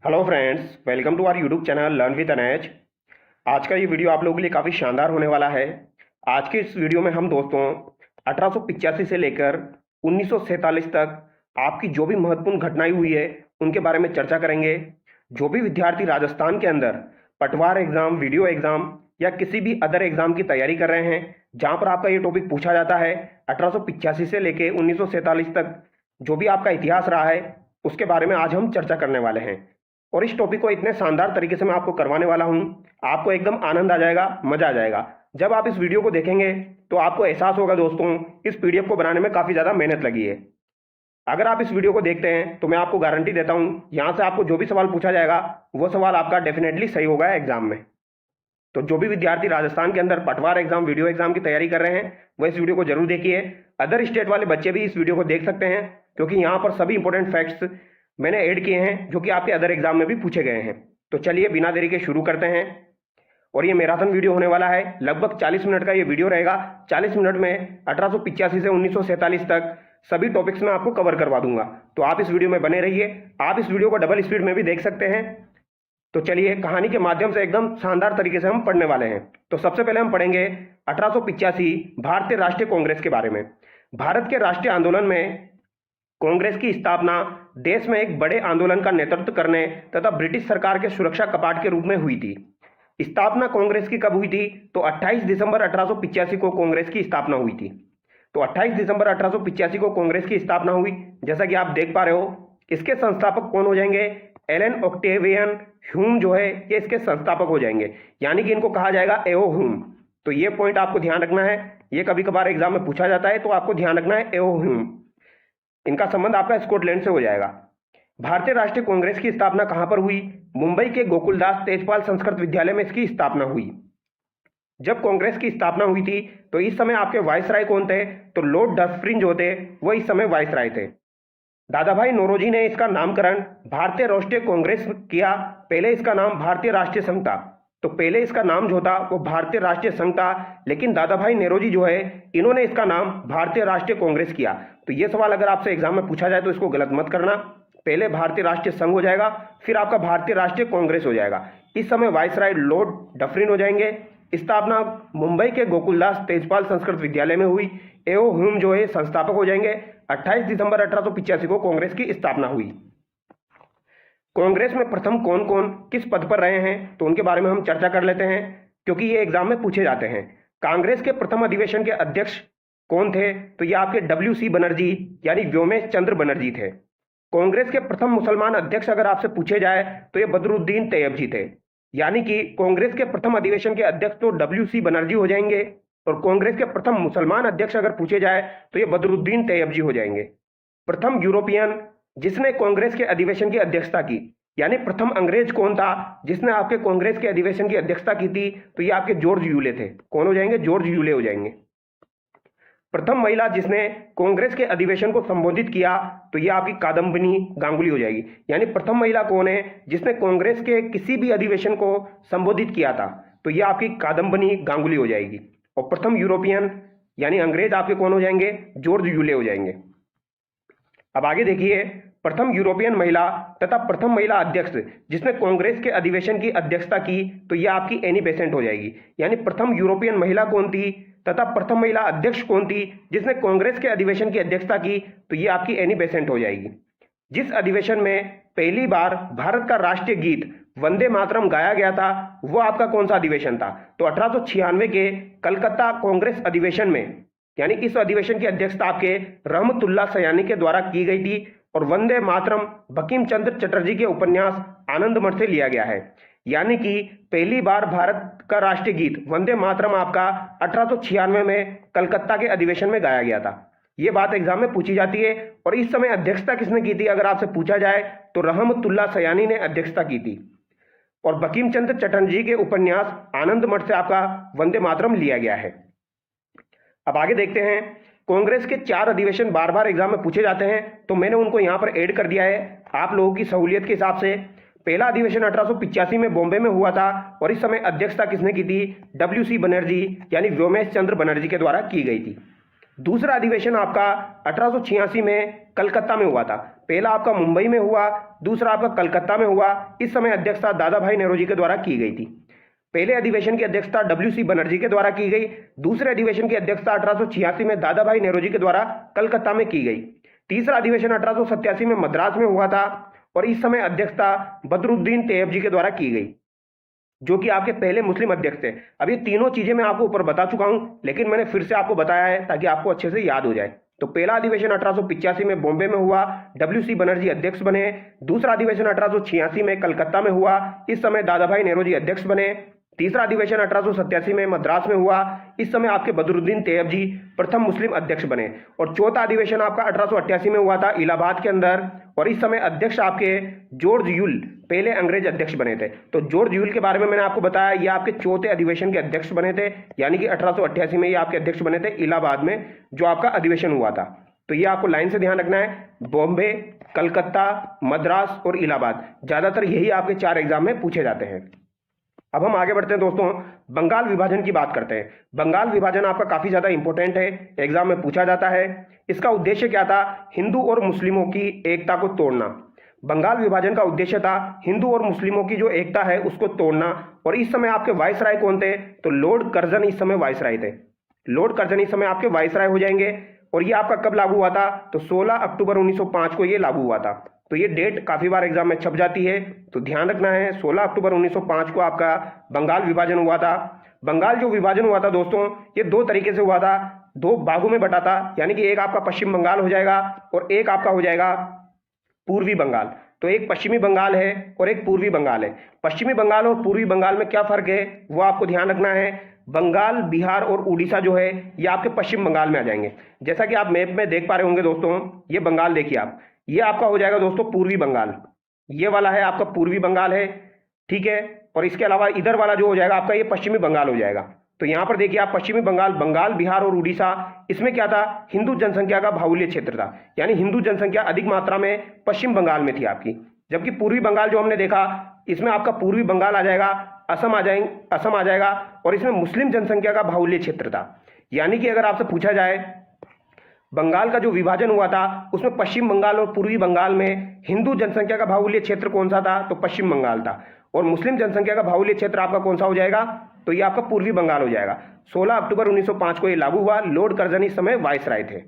Hello friends, welcome to our YouTube channel learn with Anaiz. आज का ये वीडियो आप लोगों के लिए काफ़ी शानदार होने वाला है। आज के इस वीडियो में हम दोस्तों 1885 से लेकर 1947 तक आपकी जो भी महत्वपूर्ण घटनाएं हुई है उनके बारे में चर्चा करेंगे। जो भी विद्यार्थी राजस्थान के अंदर पटवार एग्जाम, वीडियो एग्जाम या किसी भी अदर एग्जाम की तैयारी कर रहे हैं जहाँ पर आपका ये टॉपिक पूछा जाता है 1885 से लेकर 1947 तक जो भी आपका इतिहास रहा है उसके बारे में आज हम चर्चा करने वाले हैं। और इस टॉपिक को इतने शानदार तरीके से मैं आपको करवाने वाला हूं, आपको एकदम आनंद आ जाएगा, मजा आ जाएगा। जब आप इस वीडियो को देखेंगे तो आपको एहसास होगा दोस्तों इस पीडीएफ को बनाने में काफी ज्यादा मेहनत लगी है। अगर आप इस वीडियो को देखते हैं तो मैं आपको गारंटी देता हूं यहां से आपको जो भी सवाल पूछा जाएगा वो सवाल आपका डेफिनेटली सही होगा एग्जाम में। तो जो भी विद्यार्थी राजस्थान के अंदर पटवार एग्जाम, वीडियो एग्जाम की तैयारी कर रहे हैं वो इस वीडियो को जरूर देखिए। अदर स्टेट वाले बच्चे भी इस वीडियो को देख सकते हैं क्योंकि यहाँ पर सभी इंपॉर्टेंट फैक्ट्स मैंने ऐड किए हैं जो कि आपके अदर एग्जाम में भी पूछे गए हैं। तो चलिए बिना देरी के शुरू करते हैं। और ये मैराथन वीडियो होने वाला है, लगभग 40 मिनट का ये वीडियो रहेगा। 40 मिनट में 1885 से 1947 तक सभी टॉपिक्स में आपको कवर करवा दूंगा। तो आप इस वीडियो में बने रहिए। आप इस वीडियो को डबल स्पीड में भी देख सकते हैं। तो चलिए कहानी के माध्यम से एकदम शानदार तरीके से हम पढ़ने वाले हैं। तो सबसे पहले हम पढ़ेंगे 1885 भारतीय राष्ट्रीय कांग्रेस के बारे में। भारत के राष्ट्रीय आंदोलन में कांग्रेस की स्थापना देश में एक बड़े आंदोलन का नेतृत्व करने तथा ब्रिटिश सरकार के सुरक्षा कपाट के रूप में हुई थी। स्थापना कांग्रेस की कब हुई थी? तो 28 दिसंबर 1885 को कांग्रेस की स्थापना हुई थी। तो 28 दिसंबर 1885 को कांग्रेस की स्थापना हुई। जैसा कि आप देख पा रहे हो, इसके संस्थापक कौन हो जाएंगे? एलन ऑक्टेवियन ह्यूम जो है ये इसके संस्थापक हो जाएंगे, यानी कि इनको कहा जाएगा एओ ह्यूम। तो ये पॉइंट आपको ध्यान रखना है, ये कभी कभार एग्जाम में पूछा जाता है तो आपको ध्यान रखना है एओ ह्यूम। इनका संबंध आपका स्कॉटलैंड से हो जाएगा। भारतीय राष्ट्रीय कांग्रेस की स्थापना कहां पर हुई? मुंबई के गोकुलदास तेजपाल संस्कृत विद्यालय में इसकी स्थापना हुई। जब कांग्रेस की स्थापना हुई थी तो इस समय आपके वाइसराय कौन थे? तो लॉर्ड डफरिन जो थे वो इस समय वाइसराय थे। दादा भाई नौरोजी ने इसका नामकरण भारतीय राष्ट्रीय कांग्रेस किया। पहले इसका नाम भारतीय राष्ट्रीय संघ था। तो पहले इसका नाम जो था वो भारतीय राष्ट्रीय संघ था, लेकिन दादा भाई नौरोजी जो है इन्होंने इसका नाम भारतीय राष्ट्रीय कांग्रेस किया। तो ये सवाल अगर आपसे एग्जाम में पूछा जाए तो इसको गलत मत करना। पहले भारतीय राष्ट्रीय संघ हो जाएगा, फिर आपका भारतीय राष्ट्रीय कांग्रेस हो जाएगा। इस समय वाइसराय लॉर्ड डफरिन हो जाएंगे। स्थापना मुंबई के गोकुलदास तेजपाल संस्कृत विद्यालय में हुई। एओ ह्यूम जो है संस्थापक हो जाएंगे। 28 दिसंबर 1885 को कांग्रेस की स्थापना हुई। कांग्रेस में प्रथम कौन कौन किस पद पर रहे हैं तो उनके बारे में हम चर्चा कर लेते हैं क्योंकि ये एग्जाम में पूछे जाते हैं। कांग्रेस के प्रथम अधिवेशन के अध्यक्ष कौन थे? तो ये आपके WC बनर्जी यानी व्योमेश चंद्र बनर्जी थे। कांग्रेस के प्रथम मुसलमान अध्यक्ष अगर आपसे पूछे जाए तो ये बदरुद्दीन तैयबजी थे, यानी कि कांग्रेस के प्रथम अधिवेशन के अध्यक्ष तो WC बनर्जी हो जाएंगे और कांग्रेस के प्रथम मुसलमान अध्यक्ष अगर पूछे जाए तो ये बदरुद्दीन तैयबजी हो जाएंगे। प्रथम यूरोपियन जिसने कांग्रेस के अधिवेशन की अध्यक्षता की, यानी प्रथम अंग्रेज कौन था जिसने आपके कांग्रेस के अधिवेशन की अध्यक्षता की थी? तो ये आपके जॉर्ज यूले थे। कौन हो जाएंगे? जॉर्ज यूले हो जाएंगे। प्रथम महिला जिसने कांग्रेस के अधिवेशन को संबोधित किया तो ये आपकी कादम्बिनी गांगुली हो जाएगी। यानी प्रथम महिला कौन है जिसने कांग्रेस के किसी भी अधिवेशन को संबोधित किया था? तो ये आपकी कादम्बिनी गांगुली हो जाएगी। और प्रथम यूरोपियन यानी अंग्रेज आपके कौन हो जाएंगे? जॉर्ज यूले हो जाएंगे। अब आगे देखिए, प्रथम यूरोपियन महिला तथा प्रथम महिला अध्यक्ष जिसने कांग्रेस के अधिवेशन की अध्यक्षता की तो यह आपकी एनी बेसेंट हो जाएगी। यानी प्रथम यूरोपियन महिला कौन थी तथा प्रथम महिला अध्यक्ष कौन थी जिसने कांग्रेस के अधिवेशन की अध्यक्षता की? तो यह आपकी एनी बेसेंट हो जाएगी। जिस अधिवेशन में पहली बार भारत का राष्ट्रीय गीत वंदे मातरम गाया गया था वो आपका कौन सा अधिवेशन था? तो 1896 के कलकत्ता कांग्रेस अधिवेशन में, यानी इस अधिवेशन की अध्यक्षता आपके रहमतुल्लाह सयानी के द्वारा की गई थी। और वंदे मातरम बंकिम चंद्र चटर्जी के उपन्यास आनंद मठ से लिया गया है। यानी कि पहली बार भारत का राष्ट्रीय गीत वंदे मातरम आपका 1896 में कलकत्ता के अधिवेशन में गाया गया था। यह बात एग्जाम में पूछी जाती है। और इस समय अध्यक्षता किसने की थी अगर आपसे पूछा जाए तो रहमतुल्लाह सयानी ने अध्यक्षता की थी। और बंकिम चंद्र चटर्जी के उपन्यास आनंद मठ से आपका वंदे मातरम लिया गया है। अब आगे देखते हैं, कांग्रेस के 4 अधिवेशन बार बार एग्जाम में पूछे जाते हैं तो मैंने उनको यहां पर ऐड कर दिया है आप लोगों की सहूलियत के हिसाब से। पहला अधिवेशन 1885 में बॉम्बे में हुआ था और इस समय अध्यक्षता किसने की थी? WC बनर्जी यानी व्योमेश चंद्र बनर्जी के द्वारा की गई थी। दूसरा अधिवेशन आपका 1886 में कलकत्ता में हुआ था। पहला आपका मुंबई में हुआ, दूसरा आपका कलकत्ता में हुआ। इस समय अध्यक्षता दादा भाई नौरोजी के द्वारा की गई थी। पहले अधिवेशन की अध्यक्षता डब्ल्यू.सी. बनर्जी के द्वारा की गई। दूसरे अधिवेशन की अध्यक्षता 1886 में दादा भाई नौरोजी के द्वारा कलकत्ता में की गई। तीसरा अधिवेशन 1887 में मद्रास में हुआ था और इस समय अध्यक्षता बदरुद्दीन तैयब के द्वारा की गई, जो कि आपके पहले मुस्लिम अध्यक्ष थे। अब ये तीनों चीजें मैं आपको ऊपर बता चुका हूं, लेकिन मैंने फिर से आपको बताया है ताकि आपको अच्छे से याद हो जाए। तो पहला अधिवेशन 1885 में बॉम्बे में हुआ, डब्ल्यू.सी. बनर्जी अध्यक्ष बने। दूसरा अधिवेशन 1886 में कलकत्ता में हुआ, इस समय दादा भाई नौरोजी अध्यक्ष बने। तीसरा अधिवेशन 1887 में मद्रास में हुआ, इस समय आपके बदरुद्दीन तैयब जी प्रथम मुस्लिम अध्यक्ष बने। और चौथा अधिवेशन आपका 1888 में हुआ था इलाहाबाद के अंदर, और इस समय अध्यक्ष आपके जॉर्ज यूल पहले अंग्रेज अध्यक्ष बने थे। तो जॉर्ज यूल के बारे में मैंने आपको बताया, ये आपके चौथे अधिवेशन के अध्यक्ष बने थे, यानी कि 1888 में ये आपके अध्यक्ष बने थे इलाहाबाद में जो आपका अधिवेशन हुआ था। तो ये आपको लाइन से ध्यान रखना है, बॉम्बे, कलकत्ता, मद्रास और इलाहाबाद, ज्यादातर यही आपके 4 एग्जाम में पूछे जाते हैं। अब हम आगे बढ़ते हैं दोस्तों, बंगाल विभाजन की बात करते हैं। बंगाल विभाजन आपका काफी ज्यादा इंपॉर्टेंट है, एग्जाम में पूछा जाता है। इसका उद्देश्य क्या था? हिंदू और मुस्लिमों की एकता को तोड़ना। बंगाल विभाजन का उद्देश्य था हिंदू और मुस्लिमों की जो एकता है उसको तोड़ना। और इस समय आपके वाइसराय कौन थे? तो लॉर्ड कर्जन इस समय वाइसराय थे। लॉर्ड कर्जन इस समय आपके वाइसराय हो जाएंगे। और ये आपका कब लागू हुआ था? तो 16 अक्टूबर 1905 को ये लागू हुआ था। तो ये डेट काफी बार एग्जाम में छप जाती है, तो ध्यान रखना है। 16 अक्टूबर 1905 को आपका बंगाल विभाजन हुआ था। बंगाल जो विभाजन हुआ था दोस्तों, ये 2 तरीके से हुआ था, 2 भागों में बटा था, यानी कि एक आपका पश्चिम बंगाल हो जाएगा और एक आपका हो जाएगा पूर्वी बंगाल। तो एक पश्चिमी बंगाल है और एक पूर्वी बंगाल है। पश्चिमी बंगाल और पूर्वी बंगाल में क्या फर्क है वो आपको ध्यान रखना है। बंगाल, बिहार और उड़ीसा जो है ये आपके पश्चिम बंगाल में आ जाएंगे। जैसा कि आप मैप में देख पा रहे होंगे दोस्तों, ये बंगाल देखिए आप, ये आपका हो जाएगा दोस्तों पूर्वी बंगाल, ये वाला है आपका पूर्वी बंगाल है, ठीक है। और इसके अलावा इधर वाला जो हो जाएगा आपका ये पश्चिमी बंगाल हो जाएगा। तो यहां पर देखिए आप पश्चिमी बंगाल, बंगाल, बिहार और उड़ीसा, इसमें क्या था? हिंदू जनसंख्या का बाहुल्य क्षेत्र था, यानी हिंदू जनसंख्या अधिक मात्रा में पश्चिम बंगाल में थी आपकी। जबकि पूर्वी बंगाल जो हमने देखा, इसमें आपका पूर्वी बंगाल आ जाएगा, असम आ जाएगा, और इसमें मुस्लिम जनसंख्या का बाहुल्य क्षेत्र था। यानी कि अगर आपसे पूछा जाए बंगाल का जो विभाजन हुआ था उसमें पश्चिम बंगाल और पूर्वी बंगाल में हिंदू जनसंख्या का बाहुल्य क्षेत्र कौन सा था? तो पश्चिम बंगाल था। और मुस्लिम जनसंख्या का बाहुल्य क्षेत्र आपका कौन सा हो जाएगा? तो ये आपका पूर्वी बंगाल हो जाएगा। 16 अक्टूबर 1905 को ये लागू हुआ। लॉर्ड कर्जन इस समय वाइसराय थे।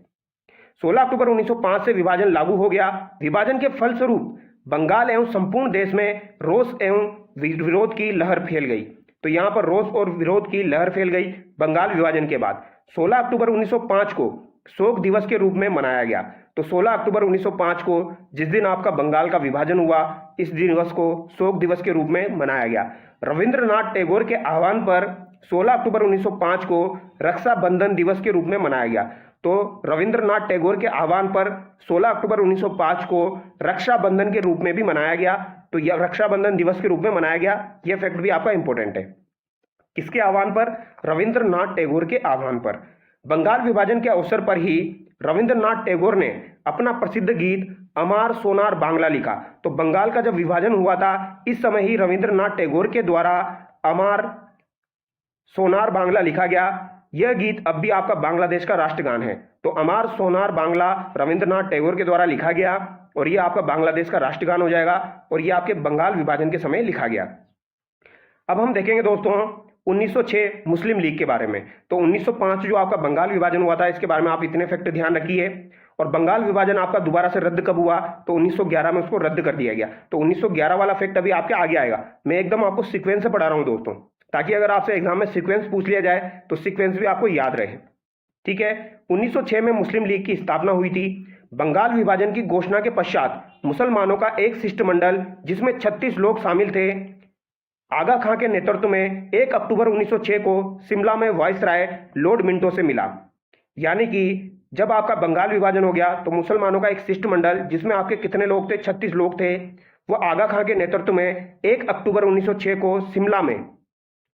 16 अक्टूबर 1905 से विभाजन लागू हो गया। विभाजन के फलस्वरूप बंगाल एवं संपूर्ण देश में रोष एवं विरोध की लहर फैल गई। तो यहां पर रोष और विरोध की लहर फैल गई बंगाल विभाजन के बाद। 16 अक्टूबर 1905 को शोक दिवस के रूप में मनाया गया। तो 16 अक्टूबर 1905 को जिस दिन आपका बंगाल का विभाजन हुआ, इस दिवस को शोक दिवस के रूप में मनाया गया। रविंद्रनाथ टैगोर के आह्वान पर 16 अक्टूबर 1905 को रक्षाबंधन दिवस के रूप में मनाया गया। तो रविंद्रनाथ टैगोर के आह्वान पर 16 अक्टूबर 1905 को रक्षाबंधन के रूप में भी मनाया गया। तो यह रक्षाबंधन दिवस के रूप में मनाया गया, यह फैक्ट भी आपका इंपॉर्टेंट है। किसके आह्वान पर? रविंद्रनाथ टैगोर के आह्वान पर। बंगाल विभाजन के अवसर पर ही रविंद्रनाथ टैगोर ने अपना प्रसिद्ध गीत अमार सोनार बांग्ला लिखा। तो बंगाल का जब विभाजन हुआ था इस समय ही रविंद्रनाथ टैगोर के द्वारा अमार सोनार बांग्ला लिखा गया। यह गीत अब भी आपका बांग्लादेश का राष्ट्रगान है। तो अमार सोनार बांग्ला रविंद्रनाथ टैगोर के द्वारा लिखा गया और यह आपका बांग्लादेश का राष्ट्रगान हो जाएगा, और यह आपके बंगाल विभाजन के समय लिखा गया। अब हम देखेंगे दोस्तों 1906 मुस्लिम लीग के बारे में। तो 1905 जो आपका बंगाल विभाजन हुआ था इसके बारे में आप इतने फैक्ट ध्यान रखिए। और बंगाल विभाजन आपका दोबारा से रद्द कब हुआ? तो 1911 में उसको रद्द कर दिया गया। तो 1911 वाला फैक्ट अभी आपके आगे आएगा। मैं एकदम आपको सीक्वेंस से पढ़ा रहा हूं दोस्तों, ताकि अगर आपसे एग्जाम में सीक्वेंस पूछ लिया जाए तो सीक्वेंस भी आपको याद रहे, ठीक है। 1906 में मुस्लिम लीग की स्थापना हुई थी। बंगाल विभाजन की घोषणा के पश्चात मुसलमानों का एक शिष्टमंडल जिसमें 36 लोग शामिल थे, आगा खां के नेतृत्व में 1 अक्टूबर 1906 को शिमला में वाइसराय लॉर्ड मिंटो से मिला। यानी कि जब आपका बंगाल विभाजन हो गया तो मुसलमानों का एक शिष्टमंडल जिसमें आपके कितने लोग थे? 36 लोग थे। वो आगा खां के नेतृत्व में 1 अक्टूबर 1906 को शिमला में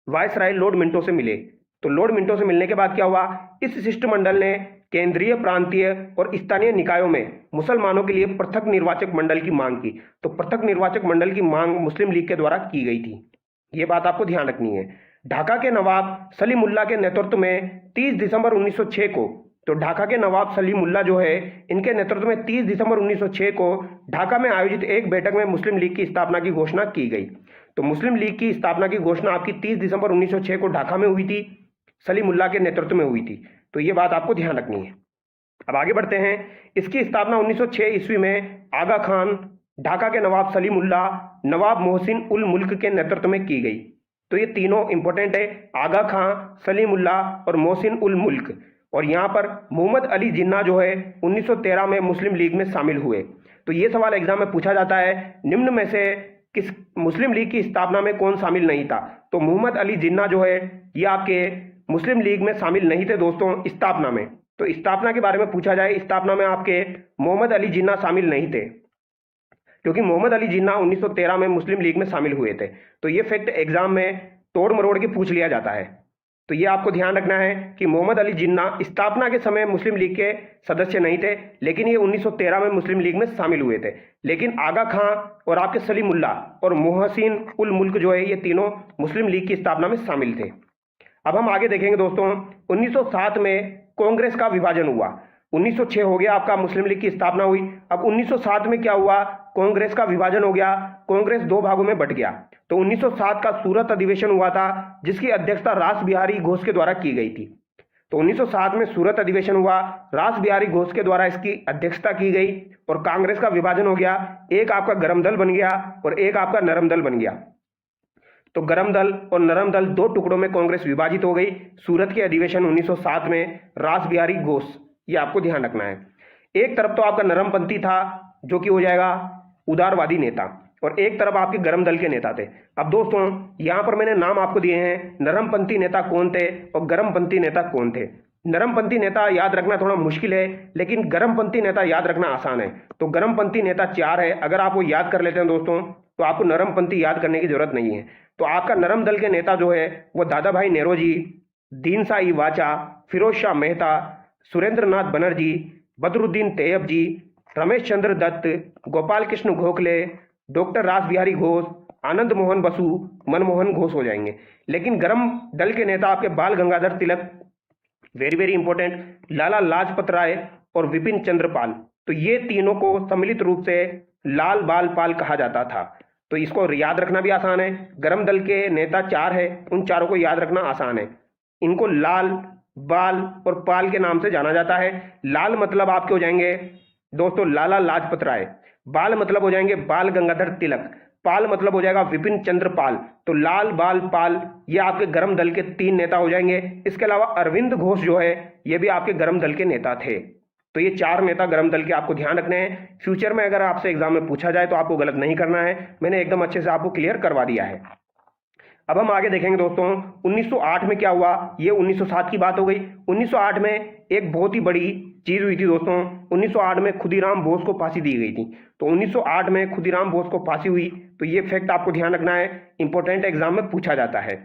वाइसराय लॉर्ड मिंटो से मिले। तो लॉर्ड मिंटो से मिलने के बाद क्या हुआ? इस शिष्टमंडल ने केंद्रीय, प्रांतीय और स्थानीय निकायों में मुसलमानों के लिए पृथक निर्वाचक मंडल की मांग की। तो पृथक निर्वाचक मंडल की मांग मुस्लिम लीग के द्वारा की गई थी, ये बात आपको ध्यान रखनी है। ढाका के नवाब सलीमुल्लाह के नेतृत्व में 30 दिसंबर 1906 को तो ढाका के नवाब सलीमुल्लाह जो है, इनके नेतृत्व में 30 दिसंबर 1906 को ढाका में आयोजित एक बैठक में मुस्लिम लीग की स्थापना की घोषणा की गई। तो मुस्लिम लीग की स्थापना की घोषणा आपकी 30 दिसंबर 1906 को ढाका में हुई थी, सलीमुल्लाह के नेतृत्व में हुई थी। तो ये बात आपको ध्यान रखनी है। अब आगे बढ़ते हैं। इसकी स्थापना 1906 ईस्वी में आगा खान, ढाका के नवाब सलीमुल्लाह, नवाब मोहसिन उल मुल्क के नेतृत्व में की गई। तो ये तीनों इंपॉर्टेंट है, आगा खां, सलीमुल्लाह और मोहसिन उल मुल्क। और यहाँ पर मोहम्मद अली जिन्ना जो है 1913 में मुस्लिम लीग में शामिल हुए। तो ये सवाल एग्जाम में पूछा जाता है, निम्न में से किस मुस्लिम लीग की स्थापना में कौन शामिल नहीं था? तो मोहम्मद अली जिन्ना जो है ये आपके मुस्लिम लीग में शामिल नहीं थे दोस्तों स्थापना में। तो स्थापना के बारे में पूछा जाए, स्थापना में आपके मोहम्मद अली जिन्ना शामिल नहीं थे, क्योंकि मोहम्मद अली जिन्ना 1913 में मुस्लिम लीग में शामिल हुए थे। तो ये फैक्ट एग्जाम में तोड़ मरोड़ के पूछ लिया जाता है। तो ये आपको ध्यान रखना है कि मोहम्मद अली जिन्ना स्थापना के समय मुस्लिम लीग के सदस्य नहीं थे, लेकिन ये 1913 में मुस्लिम लीग में शामिल हुए थे। लेकिन आगा खां और आपके सलीमुल्लाह और मोहसिन उल मुल्क जो है ये तीनों मुस्लिम लीग की स्थापना में शामिल थे। अब हम आगे देखेंगे दोस्तों, 1907 में कांग्रेस का विभाजन हुआ। 1906 हो गया आपका, मुस्लिम लीग की स्थापना हुई। अब 1907 में क्या हुआ? कांग्रेस का विभाजन हो गया, कांग्रेस दो भागों में बट गया। तो 1907 का सूरत अधिवेशन हुआ था, जिसकी अध्यक्षता रास बिहारी घोष के द्वारा की गई थी। तो 1907 में सूरत अधिवेशन हुआ, रास बिहारी घोष के द्वारा इसकी अध्यक्षता की गई और कांग्रेस का विभाजन हो गया। एक आपका गरम दल बन गया और एक आपका नरम दल बन गया। तो गरम दल और नरम दल दो टुकड़ों में कांग्रेस विभाजित हो गई सूरत के अधिवेशन 1907 में रास बिहारी घोष। ये आपको ध्यान रखना है। एक तरफ तो आपका नरमपंथी था जो कि हो जाएगा उदारवादी नेता, और एक तरफ आपके गरम दल के नेता थे। अब दोस्तों यहां पर मैंने नाम आपको दिए हैं, नरमपंथी नेता कौन थे और गरमपंथी नेता कौन थे। नरमपंथी नेता याद रखना थोड़ा मुश्किल है, लेकिन गरमपंथी नेता याद रखना आसान है। तो गरमपंथी नेता 4 है, अगर आप वो याद कर लेते हैं दोस्तों तो आपको नरमपंथी याद करने की जरूरत नहीं है। तो आपका नरम दल के नेता जो है वो दादा भाई नेरोजी, दीन शाह वाचा, फिरोज शाह मेहता, सुरेंद्र नाथ बनर्जी, बदरुद्दीन तैयब जी, रमेश चंद्र दत्त, गोपाल कृष्ण गोखले, डॉक्टर रास बिहारी घोष, आनंद मोहन बसु, मनमोहन घोष हो जाएंगे। लेकिन गरम दल के नेता आपके बाल Gangadhar Tilak, very very important, Lala Lajpat Rai और विपिन चंद्र पाल। तो ये तीनों को सम्मिलित रूप से लाल बाल पाल कहा जाता था। तो इसको याद रखना भी आसान है। गरम दल के नेता 4 है, उन चारों को याद रखना आसान है। इनको लाल, बाल और पाल के नाम से जाना जाता है। लाल मतलब आपके हो जाएंगे दोस्तों लाला लाजपत राय, बाल मतलब हो जाएंगे बाल गंगाधर तिलक, पाल मतलब हो जाएगा विपिन चंद्र पाल। तो लाल, बाल, पाल ये आपके गरम दल के 3 नेता हो जाएंगे। इसके अलावा अरविंद घोष जो है ये भी आपके गरम दल के नेता थे। तो ये 4 नेता गरम दल के आपको ध्यान रखने हैं। फ्यूचर में अगर आपसे एग्जाम में पूछा जाए तो आपको गलत नहीं करना है, मैंने एकदम अच्छे से आपको क्लियर करवा दिया है। अब हम आगे देखेंगे दोस्तों 1908 में क्या हुआ। ये 1907 की बात हो गई। 1908 में एक बहुत ही बड़ी चीज हुई थी दोस्तों। 1908 में खुदीराम बोस को फांसी दी गई थी। तो 1908 में खुदीराम बोस को फांसी हुई। तो ये फैक्ट आपको ध्यान रखना है, इंपॉर्टेंट एग्जाम में पूछा जाता है।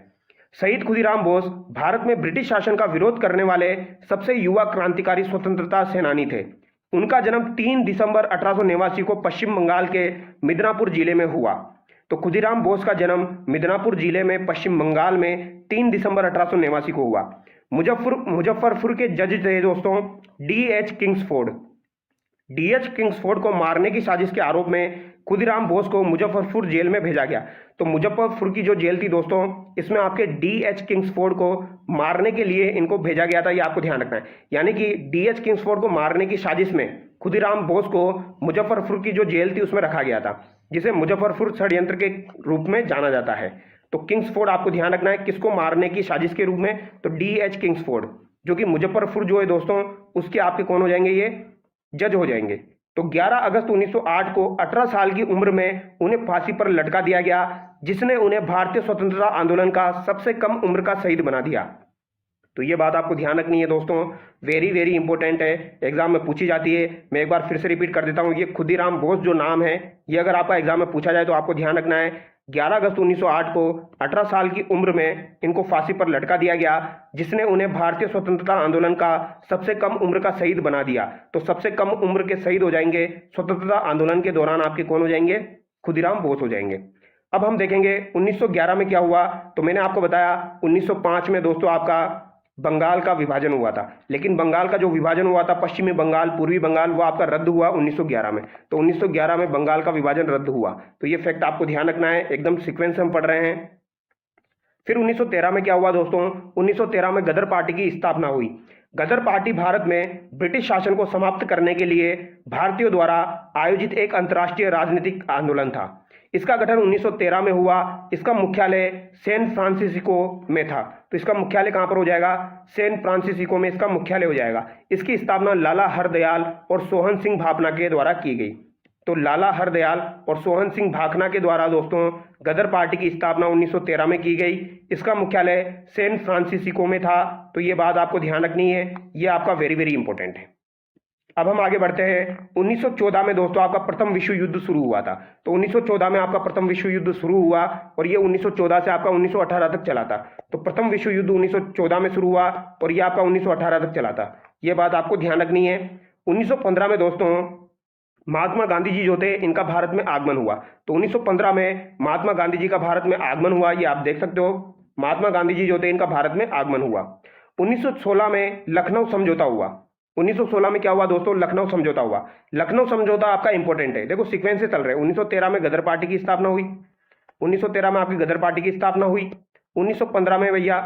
शहीद खुदीराम बोस भारत में ब्रिटिश शासन का विरोध करने वाले सबसे युवा क्रांतिकारी स्वतंत्रता सेनानी थे। उनका जन्म 3 दिसंबर 1889 को पश्चिम बंगाल के मिदनापुर जिले में हुआ। तो खुदीराम बोस का जन्म मिदनापुर जिले में पश्चिम बंगाल में 3 दिसंबर 1889 को हुआ। मुजफ्फरपुर के जज थे दोस्तों D.H. किंग्सफोर्ड। D.H. किंग्सफोर्ड को मारने की साजिश के आरोप में खुदीराम बोस को मुजफ्फरपुर जेल में भेजा गया। तो मुजफ्फरपुर की जो जेल थी दोस्तों, इसमें आपके D.H. किंग्सफोर्ड को मारने के लिए इनको भेजा गया था। ये आपको ध्यान रखना है। यानी कि D.H. किंग्सफोर्ड को मारने की साजिश में खुदीराम बोस को मुजफ्फरपुर की जो जेल थी उसमें रखा गया था, जिसे मुजफ्फरपुर षड्यंत्र के रूप में जाना जाता है। तो किंग्सफोर्ड आपको ध्यान रखना है, किसको मारने की साजिश के रूप में? तो D.H. किंग्सफोर्ड, जो कि मुजफ्फरपुर जो है दोस्तों उसके आपके कौन हो जाएंगे? ये जज हो जाएंगे। तो 11 अगस्त 1908 को 18 साल की उम्र में उन्हें फांसी पर लटका दिया गया, जिसने उन्हें भारतीय स्वतंत्रता आंदोलन का सबसे कम उम्र का शहीद बना दिया। तो ये बात आपको ध्यान रखनी है दोस्तों, वेरी वेरी इंपॉर्टेंट है, एग्जाम में पूछी जाती है। मैं एक बार फिर से रिपीट कर देता हूँ, ये खुदीराम बोस जो नाम है ये अगर आपका एग्जाम में पूछा जाए तो आपको ध्यान रखना है। 11 अगस्त 1908 को 18 साल की उम्र में इनको फांसी पर लटका दिया गया, जिसने उन्हें भारतीय स्वतंत्रता आंदोलन का सबसे कम उम्र का शहीद बना दिया। तो सबसे कम उम्र के शहीद हो जाएंगे स्वतंत्रता आंदोलन के दौरान आपके कौन हो जाएंगे? खुदीराम बोस हो जाएंगे। अब हम देखेंगे 1911 में क्या हुआ। तो मैंने आपको बताया 1905 में दोस्तों आपका बंगाल का विभाजन हुआ था। लेकिन बंगाल का जो विभाजन हुआ था, पश्चिमी बंगाल, पूर्वी बंगाल, वो आपका रद्द हुआ 1911 में। तो 1911 में बंगाल का विभाजन रद्द हुआ। तो ये फैक्ट आपको ध्यान रखना है, एकदम सीक्वेंस हम पढ़ रहे हैं। फिर 1913 में क्या हुआ दोस्तों? 1913 में गदर पार्टी की स्थापना हुई। गदर पार्टी भारत में ब्रिटिश शासन को समाप्त करने के लिए भारतीयों द्वारा आयोजित एक अंतर्राष्ट्रीय राजनीतिक आंदोलन था। इसका गठन 1913 में हुआ। इसका मुख्यालय सैन फ्रांसिस्को में था। तो इसका मुख्यालय कहां पर हो जाएगा? सैन फ्रांसिस्को में इसका मुख्यालय हो जाएगा। इसकी स्थापना लाला हरदयाल और सोहन सिंह भाभना के द्वारा की गई। तो लाला हरदयाल और सोहन सिंह भाभना के द्वारा दोस्तों गदर पार्टी की स्थापना 1913 में की गई। इसका मुख्यालय सैन फ्रांसिस्को में था। तो ये बात आपको ध्यान रखनी है, ये आपका वेरी वेरी इंपॉर्टेंट है। अब हम आगे बढ़ते हैं। 1914 में दोस्तों आपका प्रथम विश्व युद्ध शुरू हुआ था। तो 1914 में आपका प्रथम विश्व युद्ध शुरू हुआ और ये 1914 से आपका 1918 तक चला था। तो प्रथम विश्व युद्ध 1914 में शुरू हुआ और ये आपका 1918 तक चला था। ये बात आपको ध्यान रखनी है। 1915 में दोस्तों महात्मा गांधी जी जो थे, इनका भारत में आगमन हुआ। तो 1915 में महात्मा गांधी जी का भारत में आगमन हुआ, ये आप देख सकते हो। महात्मा गांधी जी जो थे, इनका भारत में आगमन हुआ। 1916 में लखनऊ समझौता हुआ। 1916 में क्या हुआ दोस्तों? लखनऊ समझौता हुआ। लखनऊ समझौता आपका इंपॉर्टेंट है, देखो सीक्वेंस से चल रहे हैं। 1913 में गदर पार्टी की स्थापना हुई। 1913 में आपकी गदर पार्टी की स्थापना हुई। 1915 में भैया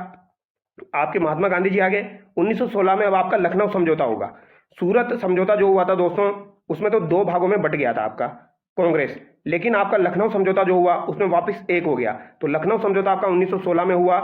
आपके महात्मा गांधी जी आ गए। 1916 में अब आपका लखनऊ समझौता होगा। सूरत समझौता जो हुआ था दोस्तों, उसमें तो दो भागों में बट गया था आपका कांग्रेस, लेकिन आपका लखनऊ समझौता जो हुआ उसमें वापस एक हो गया। तो लखनऊ समझौता आपका 1916 में हुआ।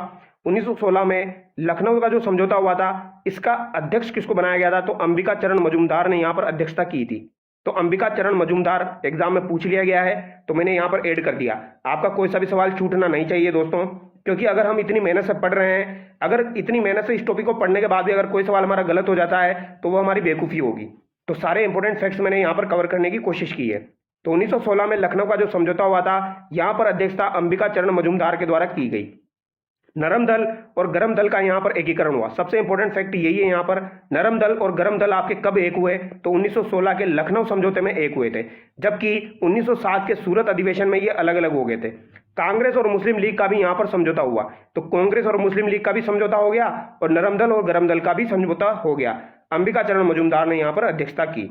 1916 में लखनऊ का जो समझौता हुआ था, इसका अध्यक्ष किसको बनाया गया था? तो अंबिका चरण मजूमदार ने यहाँ पर अध्यक्षता की थी। तो अंबिका चरण मजूमदार एग्जाम में पूछ लिया गया है, तो मैंने यहाँ पर ऐड कर दिया। आपका कोई सा भी सवाल छूटना नहीं चाहिए दोस्तों, क्योंकि अगर हम इतनी मेहनत से पढ़ रहे हैं, अगर इतनी मेहनत से इस टॉपिक को पढ़ने के बाद भी अगर कोई सवाल हमारा गलत हो जाता है तो वो हमारी बेवकूफ़ी होगी। तो सारे इंपॉर्टेंट फैक्ट्स मैंने यहाँ पर कवर करने की कोशिश की है। तो 1916 में लखनऊ का जो समझौता हुआ था, यहाँ पर अध्यक्षता अंबिका चरण मजूमदार के द्वारा की गई। नरम दल और गरम दल का यहाँ पर एकीकरण हुआ। सबसे इंपॉर्टेंट फैक्ट यही है यहाँ पर, नरम दल और गरम दल आपके कब एक हुए? तो 1916 के लखनऊ समझौते में एक हुए थे, जबकि 1907 के सूरत अधिवेशन में ये अलग अलग हो गए थे। कांग्रेस और मुस्लिम लीग का भी यहाँ पर समझौता हुआ। तो कांग्रेस और मुस्लिम लीग का भी समझौता हो गया और नरम दल और गरम दल का भी समझौता हो गया। अंबिका चरण मजूमदार ने यहाँ पर अध्यक्षता की।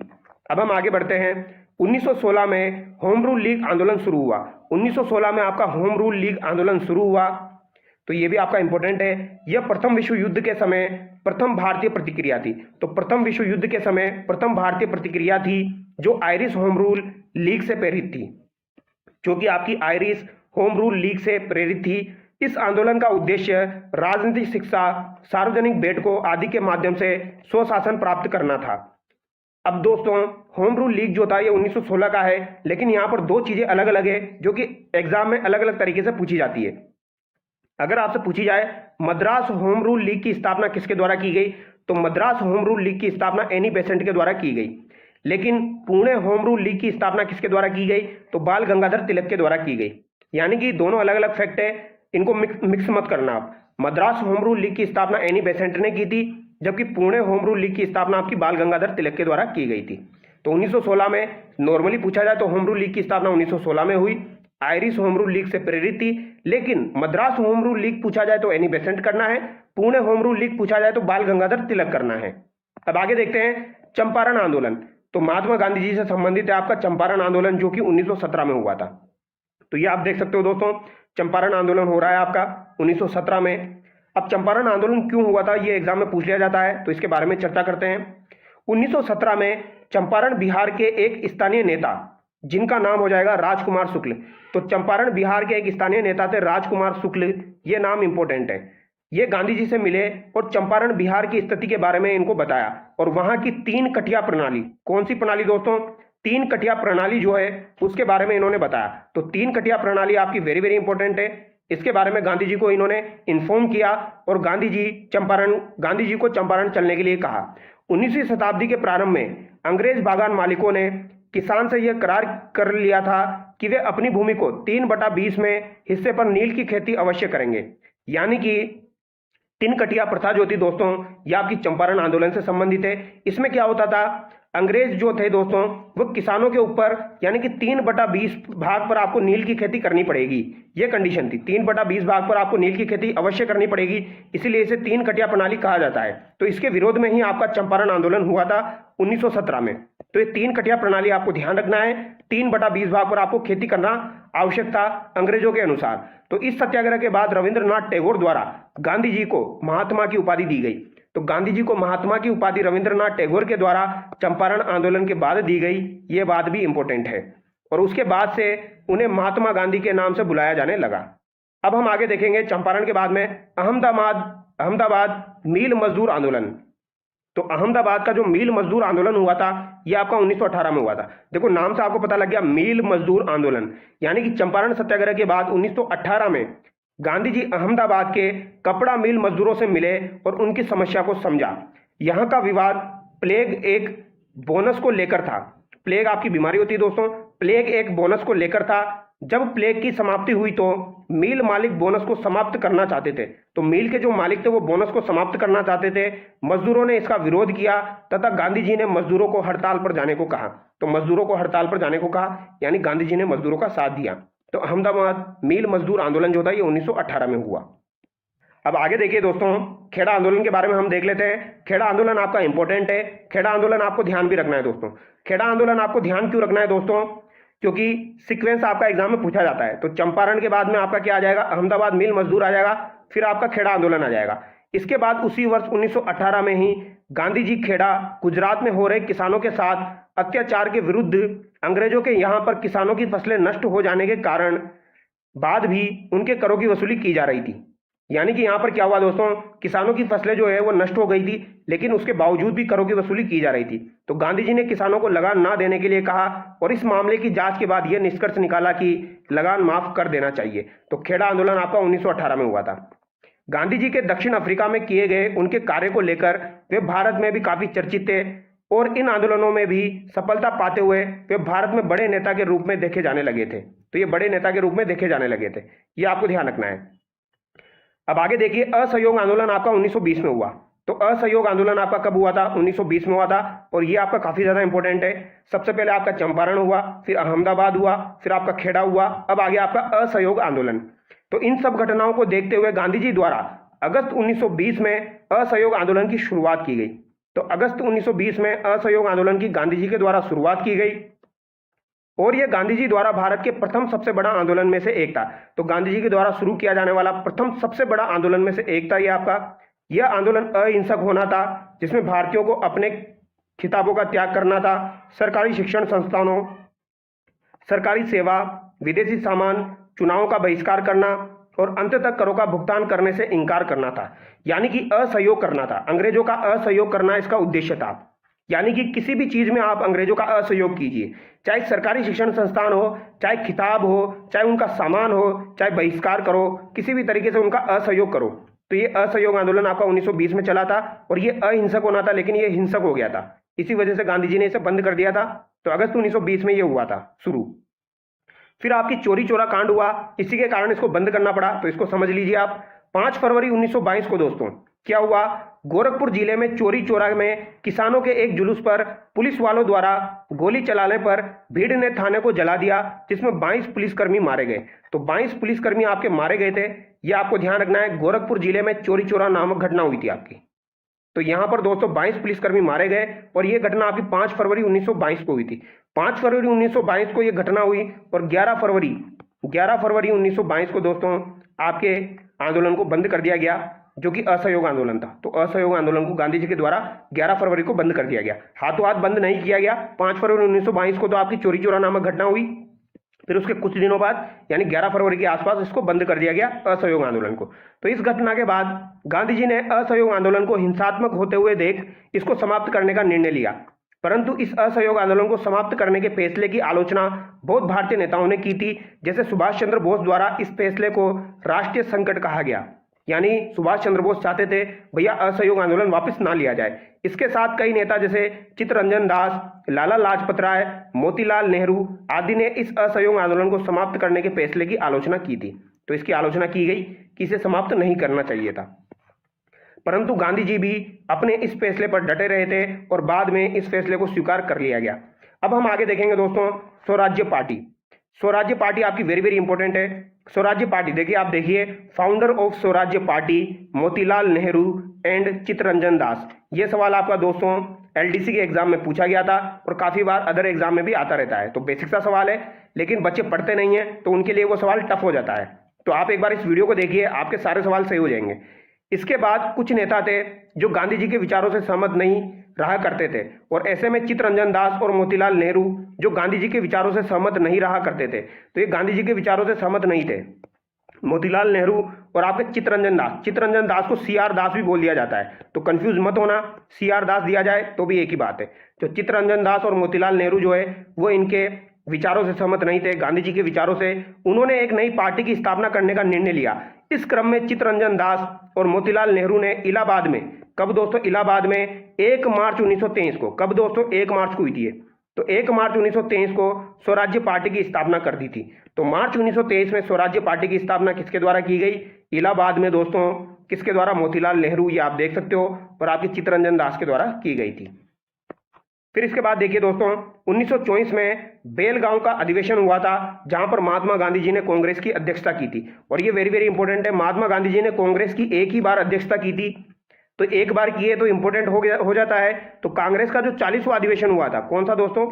अब हम आगे बढ़ते हैं। 1916 में होम रूल लीग आंदोलन शुरू हुआ। 1916 में आपका होम रूल लीग आंदोलन शुरू हुआ। तो ये भी आपका इंपॉर्टेंट है। यह प्रथम विश्व युद्ध के समय प्रथम भारतीय प्रतिक्रिया थी। तो प्रथम विश्व युद्ध के समय प्रथम भारतीय प्रतिक्रिया थी जो आयरिश होम रूल लीग से प्रेरित थी, जो कि आपकी आयरिश होम रूल लीग से प्रेरित थी। इस आंदोलन का उद्देश्य राजनीतिक शिक्षा, सार्वजनिक बैठकों आदि के माध्यम से स्वशासन प्राप्त करना था। अब दोस्तों होम रूल लीग जो था ये 1916 का है, लेकिन यहाँ पर दो चीजें अलग अलग है जो कि एग्जाम में अलग अलग तरीके से पूछी जाती है। अगर आपसे पूछी जाए मद्रास होम रूल लीग की स्थापना किसके द्वारा की गई, तो मद्रास होम रूल लीग की स्थापना एनी बेसेंट के द्वारा की गई। लेकिन पुणे होम रूल लीग की स्थापना किसके द्वारा की गई, तो बाल गंगाधर तिलक के द्वारा की गई। यानी कि दोनों अलग अलग फैक्ट है, इनको मिक्स मत करना आप। मद्रास होम रूल लीग की स्थापना एनी बेसेंट ने की थी, जबकि पुणे होम रूल लीग की स्थापना आपकी बाल गंगाधर तिलक के द्वारा की गई थी। तो 1916 में नॉर्मली पूछा जाए तो होम रूल लीग की स्थापना 1916 में हुई। आयरिश होम रूल लीग से प्रेरित थी। लेकिन मद्रास होम रूल लीग पूछा जाए तो एनी बेसेंट करना है, पुणे होम रूल लीग पूछा जाए तो बाल गंगाधर तिलक करना है। अब आगे देखते हैं चंपारण आंदोलन। तो महात्मा गांधी जी से संबंधित है आपका चंपारण आंदोलन, जो कि 1917 में हुआ था। तो ये आप देख सकते हो दोस्तों, चंपारण आंदोलन हो रहा है आपका 1917 में। अब चंपारण आंदोलन क्यों हुआ था, ये एग्जाम में पूछ लिया जाता है, तो इसके बारे में चर्चा करते हैं। 1917 में चंपारण बिहार के एक स्थानीय नेता, जिनका नाम हो जाएगा राजकुमार शुक्ल। तो चंपारण बिहार के एक स्थानीय नेता थे राजकुमार शुक्ल, ये नाम इंपॉर्टेंट है। ये गांधी जी से मिले और चंपारण बिहार की स्थिति के बारे में इनको बताया, और वहां की 3 कटिया प्रणाली, कौन सी प्रणाली दोस्तों, 3 कटिया प्रणाली जो है उसके बारे में इन्होंने बताया। तो 3 कटिया प्रणाली आपकी वेरी वेरी इंपॉर्टेंट है। इसके बारे में गांधी जी को इन्होंने इन्फॉर्म किया और गांधी जी को चंपारण चलने के लिए कहा। 19वीं शताब्दी के प्रारंभ में अंग्रेज बागान मालिकों ने किसान से यह करार कर लिया था कि वे अपनी भूमि को 3/20 में हिस्से पर नील की खेती अवश्य करेंगे। यानी कि 3 कटिया प्रथा जो थी दोस्तों, यह आपकी चंपारण आंदोलन से संबंधित है। इसमें क्या होता था, अंग्रेज जो थे दोस्तों वो किसानों के ऊपर यानी कि 3/20 भाग पर आपको नील की खेती करनी पड़ेगी, ये कंडीशन थी। 3/20 भाग पर आपको नील की खेती अवश्य करनी पड़ेगी, इसीलिए इसे 3 कटिया प्रणाली कहा जाता है। तो इसके विरोध में ही आपका चंपारण आंदोलन हुआ था 1917 में। तो ये 3 कटिया प्रणाली आपको ध्यान रखना है, 3/20 भाग पर आपको खेती करना आवश्यक था अंग्रेजों के अनुसार। तो इस सत्याग्रह के बाद रविंद्रनाथ टैगोर द्वारा गांधी जी को महात्मा की उपाधि दी गई। तो गांधी जी को महात्मा की उपाधि रविंद्रनाथ टैगोर के द्वारा चंपारण आंदोलन के बाद दी गई, ये बात भी इंपॉर्टेंट है। और उसके बाद से उन्हें महात्मा गांधी के नाम से बुलाया जाने लगा। अब हम आगे देखेंगे चंपारण के बाद में अहमदाबाद मील मजदूर आंदोलन। तो अहमदाबाद का जो मील मजदूर आंदोलन हुआ था यह आपका 1918 में हुआ था। देखो नाम से आपको पता लग गया, मील मजदूर आंदोलन, यानी कि चंपारण सत्याग्रह के बाद 1918 में गांधी जी अहमदाबाद के कपड़ा मिल मजदूरों से मिले और उनकी समस्या को समझा। यहां का विवाद प्लेग एक बोनस को लेकर था। प्लेग आपकी बीमारी होती है दोस्तों, प्लेग एक बोनस को लेकर था। जब प्लेग की समाप्ति हुई तो मिल मालिक बोनस को समाप्त करना चाहते थे। तो मिल के जो मालिक थे वो बोनस को समाप्त करना चाहते थे। मजदूरों ने इसका विरोध किया तथा गांधी जी ने मजदूरों को हड़ताल पर जाने को कहा। तो मजदूरों को हड़ताल पर जाने को कहा, यानी गांधी जी ने मजदूरों का साथ दिया। तो अहमदाबाद मील मजदूर आंदोलन जो था ये 1918 में हुआ। अब आगे देखिए दोस्तों, खेड़ा आंदोलन के बारे में हम देख लेते हैं। खेड़ा आंदोलन आपका इंपॉर्टेंट है, खेड़ा आंदोलन आपको ध्यान भी रखना है दोस्तों। खेड़ा आंदोलन आपको ध्यान क्यों रखना है दोस्तों, क्योंकि सीक्वेंस आपका एग्जाम में पूछा जाता है। तो चंपारण के बाद में आपका क्या आ जाएगा, अहमदाबाद मील मजदूर आ जाएगा, फिर आपका खेड़ा आंदोलन आ जाएगा। इसके बाद उसी वर्ष 1918 में ही गांधी जी खेड़ा गुजरात में हो रहे किसानों के साथ अत्याचार के विरुद्ध, अंग्रेजों के यहां पर किसानों की फसलें नष्ट हो जाने के कारण बाद भी उनके करों की वसूली की जा रही थी। यानी कि यहां पर क्या हुआ दोस्तों, किसानों की फसलें जो है वो नष्ट हो गई थी, लेकिन उसके बावजूद भी करों की वसूली की जा रही थी। तो गांधी जी ने किसानों को लगान ना देने के लिए कहा और इस मामले की जांच के बाद यह निष्कर्ष निकाला कि लगान माफ कर देना चाहिए। तो खेड़ा आंदोलन आपका 1918 में हुआ था। गांधी जी के दक्षिण अफ्रीका में किए गए उनके कार्य को लेकर वे भारत में भी काफी चर्चित थे और इन आंदोलनों में भी सफलता पाते हुए वे भारत में बड़े नेता के रूप में देखे जाने लगे थे। तो ये बड़े नेता के रूप में देखे जाने लगे थे, ये आपको ध्यान रखना है। अब आगे देखिए, असहयोग आंदोलन आपका 1920 में हुआ। तो असहयोग आंदोलन आपका कब हुआ था, 1920 में हुआ था, और ये आपका काफी ज्यादा इंपॉर्टेंट है। सबसे पहले आपका चंपारण हुआ, फिर अहमदाबाद हुआ, फिर आपका खेड़ा हुआ, अब आगे आपका असहयोग आंदोलन। तो इन सब घटनाओं को देखते हुए गांधी जी द्वारा अगस्त 1920 में असहयोग आंदोलन की शुरुआत की गई। तो अगस्त 1920 में असहयोग आंदोलन की गांधी जी के द्वारा शुरुआत की गई और यह गांधी जी द्वारा भारत के प्रथम सबसे बड़ा आंदोलन में से एक था। तो गांधी जी के द्वारा शुरू किया जाने वाला प्रथम सबसे बड़ा आंदोलन में से एक था यह आपका। यह आंदोलन अहिंसक होना था, जिसमें भारतीयों को अपने खिताबों का त्याग करना था, सरकारी शिक्षण संस्थानों, सरकारी सेवा, विदेशी सामान, चुनावों का बहिष्कार करना और अंततः करों का भुगतान करने से इंकार करना था। यानी कि असहयोग करना था, अंग्रेजों का असहयोग करना इसका उद्देश्य था। यानी कि किसी भी चीज में आप अंग्रेजों का असहयोग कीजिए, चाहे सरकारी शिक्षण संस्थान हो, चाहे खिताब हो, चाहे उनका सामान हो, चाहे बहिष्कार करो, किसी भी तरीके से उनका असहयोग करो। तो ये असहयोग आंदोलन आपका 1920 में चला था और ये अहिंसक होना था, लेकिन ये हिंसक हो गया था। इसी वजह से गांधी जी ने इसे बंद कर दिया था। तो अगस्त 1920 में ये हुआ था शुरू। फिर आपकी चोरी चोरा कांड हुआ, इसी के कारण इसको बंद करना पड़ा। तो इसको समझ लीजिए आप। 5 फरवरी 1922 को दोस्तों क्या हुआ, गोरखपुर जिले में चोरी चोरा में किसानों के एक जुलूस पर पुलिस वालों द्वारा गोली चलाने पर भीड़ ने थाने को जला दिया, जिसमें 22 पुलिसकर्मी मारे गए। तो 22 पुलिसकर्मी आपके मारे गए थे, यह आपको ध्यान रखना है। गोरखपुर जिले में चोरी चोरा नामक घटना हुई थी आपकी। तो यहां पर दोस्तों 22 पुलिसकर्मी मारे गए और यह घटना आपकी 5 फरवरी 1922 को हुई थी। 5 फरवरी 1922 को यह घटना हुई और 11 फरवरी 1922 को दोस्तों आपके आंदोलन को बंद कर दिया गया, जो कि असहयोग आंदोलन था। तो असहयोग आंदोलन को गांधी जी के द्वारा 11 फरवरी को बंद कर दिया गया। हाथों हाथ बंद नहीं किया गया। 5 फरवरी 1922 को तो आपकी चोरी चोरा नामक घटना हुई, फिर उसके कुछ दिनों बाद यानी 11 फरवरी के आसपास इसको बंद कर दिया गया असहयोग आंदोलन को। तो इस घटना के बाद गांधी जी ने असहयोग आंदोलन को हिंसात्मक होते हुए देख इसको समाप्त करने का निर्णय लिया। परंतु इस असहयोग आंदोलन को समाप्त करने के फैसले की आलोचना बहुत भारतीय नेताओं ने की थी। जैसे सुभाष चंद्र बोस द्वारा इस फैसले को राष्ट्रीय संकट कहा गया। यानी सुभाष चंद्र बोस चाहते थे भैया असहयोग आंदोलन वापस ना लिया जाए। इसके साथ कई नेता जैसे चित्तरंजन दास, लाला लाजपत राय, मोतीलाल नेहरू आदि ने इस असहयोग आंदोलन को समाप्त करने के फैसले की आलोचना की थी। तो इसकी आलोचना की गई कि इसे समाप्त नहीं करना चाहिए था। परंतु गांधी जी भी अपने इस फैसले पर डटे रहे थे और बाद में इस फैसले को स्वीकार कर लिया गया। अब हम आगे देखेंगे दोस्तों स्वराज्य पार्टी। स्वराज्य पार्टी आपकी वेरी वेरी इंपॉर्टेंट है। स्वराज्य पार्टी देखिए, आप देखिए, फाउंडर ऑफ स्वराज्य पार्टी मोतीलाल नेहरू एंड चित्तरंजन दास। ये सवाल आपका दोस्तों एलडीसी के एग्जाम में पूछा गया था और काफी बार अदर एग्जाम में भी आता रहता है। तो बेसिक सा सवाल है, लेकिन बच्चे पढ़ते नहीं है तो उनके लिए वो सवाल टफ हो जाता है। तो आप एक बार इस वीडियो को देखिए, आपके सारे सवाल सही हो जाएंगे। इसके बाद कुछ नेता थे जो गांधी जी के विचारों से सहमत नहीं रहा करते थे, और ऐसे में चित्तरंजन दास और मोतीलाल नेहरू जो गांधी जी के विचारों से सहमत नहीं रहा करते थे, तो ये गांधी जी के विचारों से सहमत नहीं थे। मोतीलाल नेहरू और आपके चित्तरंजन दास को सीआर दास भी बोल दिया जाता है, तो कंफ्यूज मत होना, सीआर दास दिया जाए तो भी एक ही बात है। जो चित्तरंजन दास और मोतीलाल नेहरू जो है वो इनके विचारों से सहमत नहीं थे, गांधी जी के विचारों से। उन्होंने एक नई पार्टी की स्थापना करने का निर्णय लिया। इस क्रम में चित्तरंजन दास और मोतीलाल नेहरू ने इलाहाबाद में, कब दोस्तों, इलाहाबाद में 1 मार्च 1923 को, कब दोस्तों 1 मार्च को हुई थी, तो 1 मार्च 1923 को स्वराज्य पार्टी की स्थापना कर दी थी। तो मार्च 1923 में स्वराज्य पार्टी की स्थापना किसके द्वारा की गई? इलाहाबाद में दोस्तों। किसके द्वारा? मोतीलाल नेहरू, ये आप देख सकते हो, और आपके चित्तरंजन दास के द्वारा की गई थी। फिर इसके बाद देखिए दोस्तों 1924 में बेलगांव का अधिवेशन हुआ था, जहां पर महात्मा गांधी जी ने कांग्रेस की अध्यक्षता की थी। और ये वेरी वेरी इंपॉर्टेंट है, महात्मा गांधी जी ने कांग्रेस की एक ही बार अध्यक्षता की थी, तो एक बार की है तो इंपॉर्टेंट हो जाता है। तो कांग्रेस का जो 40वां अधिवेशन हुआ था, कौन सा दोस्तों?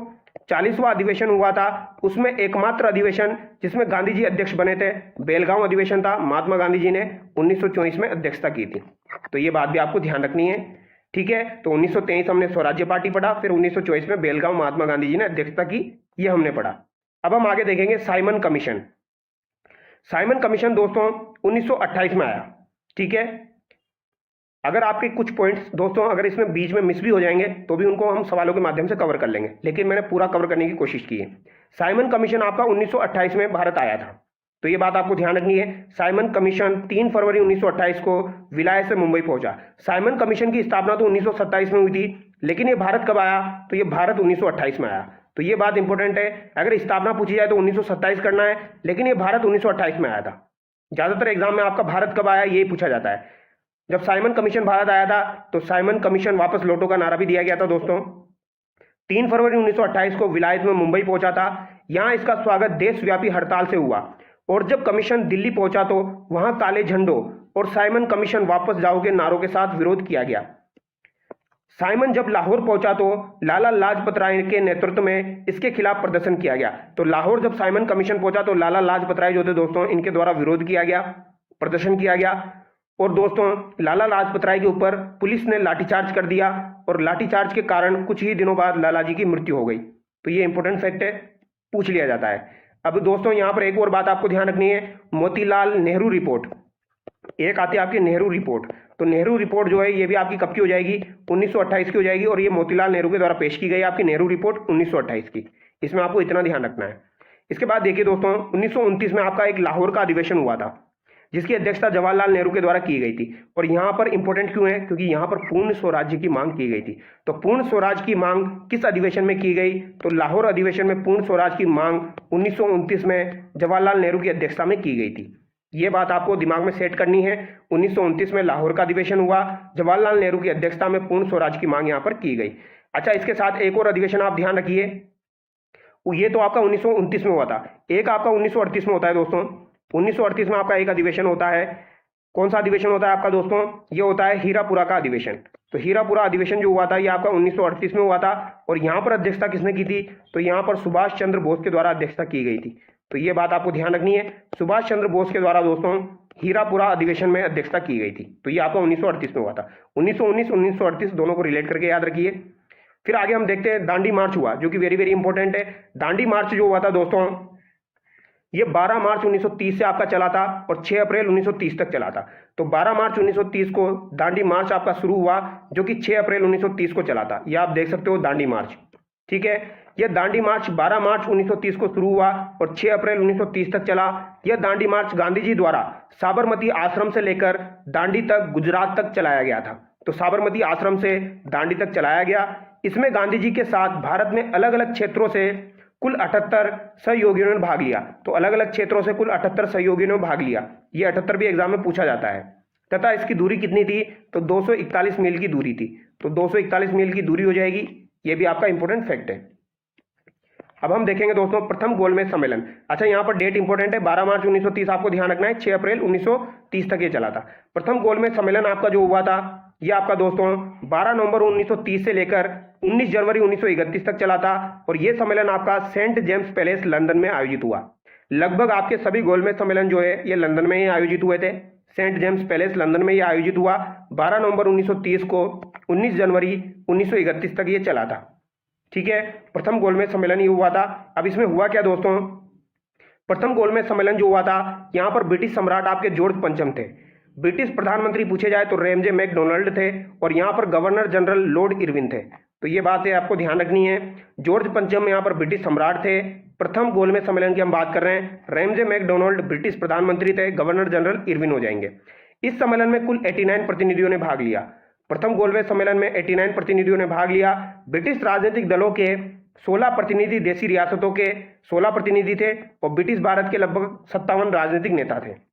40वां अधिवेशन हुआ था, उसमें एकमात्र अधिवेशन जिसमें गांधी जी अध्यक्ष बने थे बेलगांव अधिवेशन था। महात्मा गांधी जी ने 1924 में अध्यक्षता की थी, तो ये बात भी आपको ध्यान रखनी है, ठीक है। तो 1923 हमने स्वराज्य पार्टी पढ़ा, फिर 1924 में बेलगांव महात्मा गांधी जी ने अध्यक्षता की, ये हमने पढ़ा। अब हम आगे देखेंगे साइमन कमीशन। साइमन कमीशन दोस्तों 1928 में आया, ठीक है। अगर आपके कुछ पॉइंट्स दोस्तों अगर इसमें बीच में मिस भी हो जाएंगे तो भी उनको हम सवालों के माध्यम से कवर कर लेंगे, लेकिन मैंने पूरा कवर करने की कोशिश की है। साइमन कमीशन आपका 1928 में भारत आया था, तो ये बात आपको ध्यान रखनी है। साइमन कमीशन 3 फरवरी 1928 को विलायत से मुंबई पहुंचा। साइमन कमीशन की स्थापना तो 1927 में हुई थी, लेकिन ये भारत कब आया? तो ये भारत 1928 में आया। तो ये बात इंपॉर्टेंट है, अगर स्थापना पूछी जाए तो 1927 करना है, लेकिन ये भारत 1928 में आया था। ज्यादातर एग्जाम में आपका भारत कब आया ये पूछा जाता है। जब साइमन कमीशन भारत आया था तो साइमन कमीशन वापस लौटो का नारा भी दिया गया था दोस्तों। 3 फरवरी 1928 को विलायत में मुंबई पहुंचा था। यहां इसका स्वागत देशव्यापी हड़ताल से हुआ, और जब कमीशन दिल्ली पहुंचा तो वहां काले झंडों और साइमन कमीशन वापस जाओ के नारों के साथ विरोध किया गया। साइमन जब लाहौर पहुंचा तो लाला लाजपत राय के नेतृत्व में इसके खिलाफ प्रदर्शन किया गया। तो लाहौर जब साइमन कमीशन पहुंचा तो लाला लाजपत राय जो थे दोस्तों, इनके द्वारा विरोध किया गया, प्रदर्शन किया गया, और दोस्तों लाला लाजपत राय के ऊपर पुलिस ने लाठीचार्ज कर दिया, और लाठीचार्ज के कारण कुछ ही दिनों बाद लाला जी की मृत्यु हो गई। तो ये इंपॉर्टेंट फैक्ट है, पूछ लिया जाता है। अब दोस्तों यहां पर एक और बात आपको ध्यान रखनी है, मोतीलाल नेहरू रिपोर्ट। एक आती है आपकी नेहरू रिपोर्ट। तो नेहरू रिपोर्ट जो है ये भी आपकी कब की हो जाएगी? 1928 की हो जाएगी, और ये मोतीलाल नेहरू के द्वारा पेश की गई आपकी नेहरू रिपोर्ट 1928 की। इसमें आपको इतना ध्यान रखना है। इसके बाद देखिए दोस्तों 1929 में आपका एक लाहौर का अधिवेशन हुआ था, जिसकी अध्यक्षता जवाहरलाल नेहरू के द्वारा की गई थी। और यहां पर इंपॉर्टेंट क्यों है? क्योंकि यहां पर पूर्ण स्वराज्य की मांग की गई थी। तो पूर्ण स्वराज की मांग किस अधिवेशन में की गई? तो लाहौर अधिवेशन में पूर्ण स्वराज की मांग 1929 में जवाहरलाल नेहरू की अध्यक्षता में की गई थी। ये बात आपको दिमाग में सेट करनी है। 1929 में लाहौर का अधिवेशन हुआ, जवाहरलाल नेहरू की अध्यक्षता में पूर्ण स्वराज की मांग यहां पर की गई। अच्छा, इसके साथ एक और अधिवेशन आप ध्यान रखिए, ये तो आपका 1929 में हुआ था। एक आपका 1938 में होता है दोस्तों। 1938 में आपका एक अधिवेशन होता है। कौन सा अधिवेशन होता है आपका दोस्तों? ये होता है हीरापुरा का अधिवेशन। तो हीरापुरा अधिवेशन जो हुआ था ये आपका 1938 में हुआ था, और यहां पर अध्यक्षता किसने की थी? तो यहां पर सुभाष चंद्र बोस के द्वारा अध्यक्षता की गई थी। तो ये बात आपको ध्यान रखनी है, सुभाष चंद्र बोस के द्वारा दोस्तों हीरापुरा अधिवेशन में अध्यक्षता की गई थी। तो ये आपका 1938 में हुआ था। 1919 1938 दोनों को रिलेट करके याद रखिए। फिर आगे हम देखते हैं दांडी मार्च हुआ, जो कि वेरी वेरी इंपॉर्टेंट है। दांडी मार्च जो हुआ था दोस्तों ये 12 मार्च 1930 से आपका चला था और 6 अप्रैल 1930 तक चला था। तो 12 मार्च 1930 को दांडी मार्च आपका शुरू हुआ, जो कि 6 अप्रैल 1930 को चला था। ये आप देख सकते हो दांडी मार्च, ठीक है। यह दांडी मार्च 12 मार्च 1930 को शुरू हुआ और 6 अप्रैल 1930 तक चला। यह दांडी मार्च गांधी जी द्वारा साबरमती आश्रम से लेकर दांडी तक गुजरात तक चलाया गया था। तो साबरमती आश्रम से दांडी तक चलाया गया। इसमें गांधी जी के साथ भारत में अलग अलग क्षेत्रों से कुल 78 सहयोगियों ने भाग लिया। तो अलग अलग क्षेत्रों से कुल 78 सहयोगियों ने भाग लिया। ये 78 भी एग्जाम में पूछा जाता है, तथा इसकी दूरी कितनी थी, तो 241 मील की दूरी थी। तो 241 मील की दूरी हो जाएगी। ये भी आपका इंपॉर्टेंट फैक्ट है। अब हम देखेंगे दोस्तों प्रथम गोलमेज सम्मेलन। अच्छा, यहाँ पर डेट इंपॉर्टेंट है, 12 मार्च 1930 आपको ध्यान रखना है, 6 अप्रैल 1930 तक ये चला था। प्रथम गोलमेज सम्मेलन आपका जो हुआ था ये आपका दोस्तों 12 नवंबर 1930 से लेकर 19 जनवरी 1931 तक चला था। और ये सम्मेलन आपका सेंट जेम्स पैलेस लंदन में आयोजित हुआ। लगभग आपके सभी गोलमेज सम्मेलन जो है ये लंदन में ही आयोजित हुए थे। सेंट जेम्स पैलेस लंदन में ये आयोजित हुआ। 12 नवंबर 1930 को 19 जनवरी 1931 तक ये चला था। ठीक है, प्रथम गोलमेज सम्मेलन ये हुआ था। अब इसमें हुआ क्या दोस्तों, प्रथम गोलमेज सम्मेलन जो हुआ था यहाँ पर ब्रिटिश सम्राट आपके जॉर्ज पंचम थे। ब्रिटिश प्रधानमंत्री पूछे जाए तो रैमजे मैकडोनाल्ड थे। और यहाँ पर गवर्नर जनरल लॉर्ड इरविन थे। तो ये बात है आपको ध्यान रखनी है। जॉर्ज पंचम यहाँ पर ब्रिटिश सम्राट थे। प्रथम गोलमेज सम्मेलन की हम बात कर रहे हैं, रैमजे मैकडोनाल्ड ब्रिटिश प्रधानमंत्री थे, गवर्नर जनरल इरविन हो जाएंगे। इस सम्मेलन में कुल 89 प्रतिनिधियों ने भाग लिया। प्रथम गोलमेज सम्मेलन में 89 प्रतिनिधियों ने भाग लिया। ब्रिटिश राजनीतिक दलों के 16 प्रतिनिधि, देशी रियासतों के 16 प्रतिनिधि थे और ब्रिटिश भारत के लगभग 57 राजनीतिक नेता थे।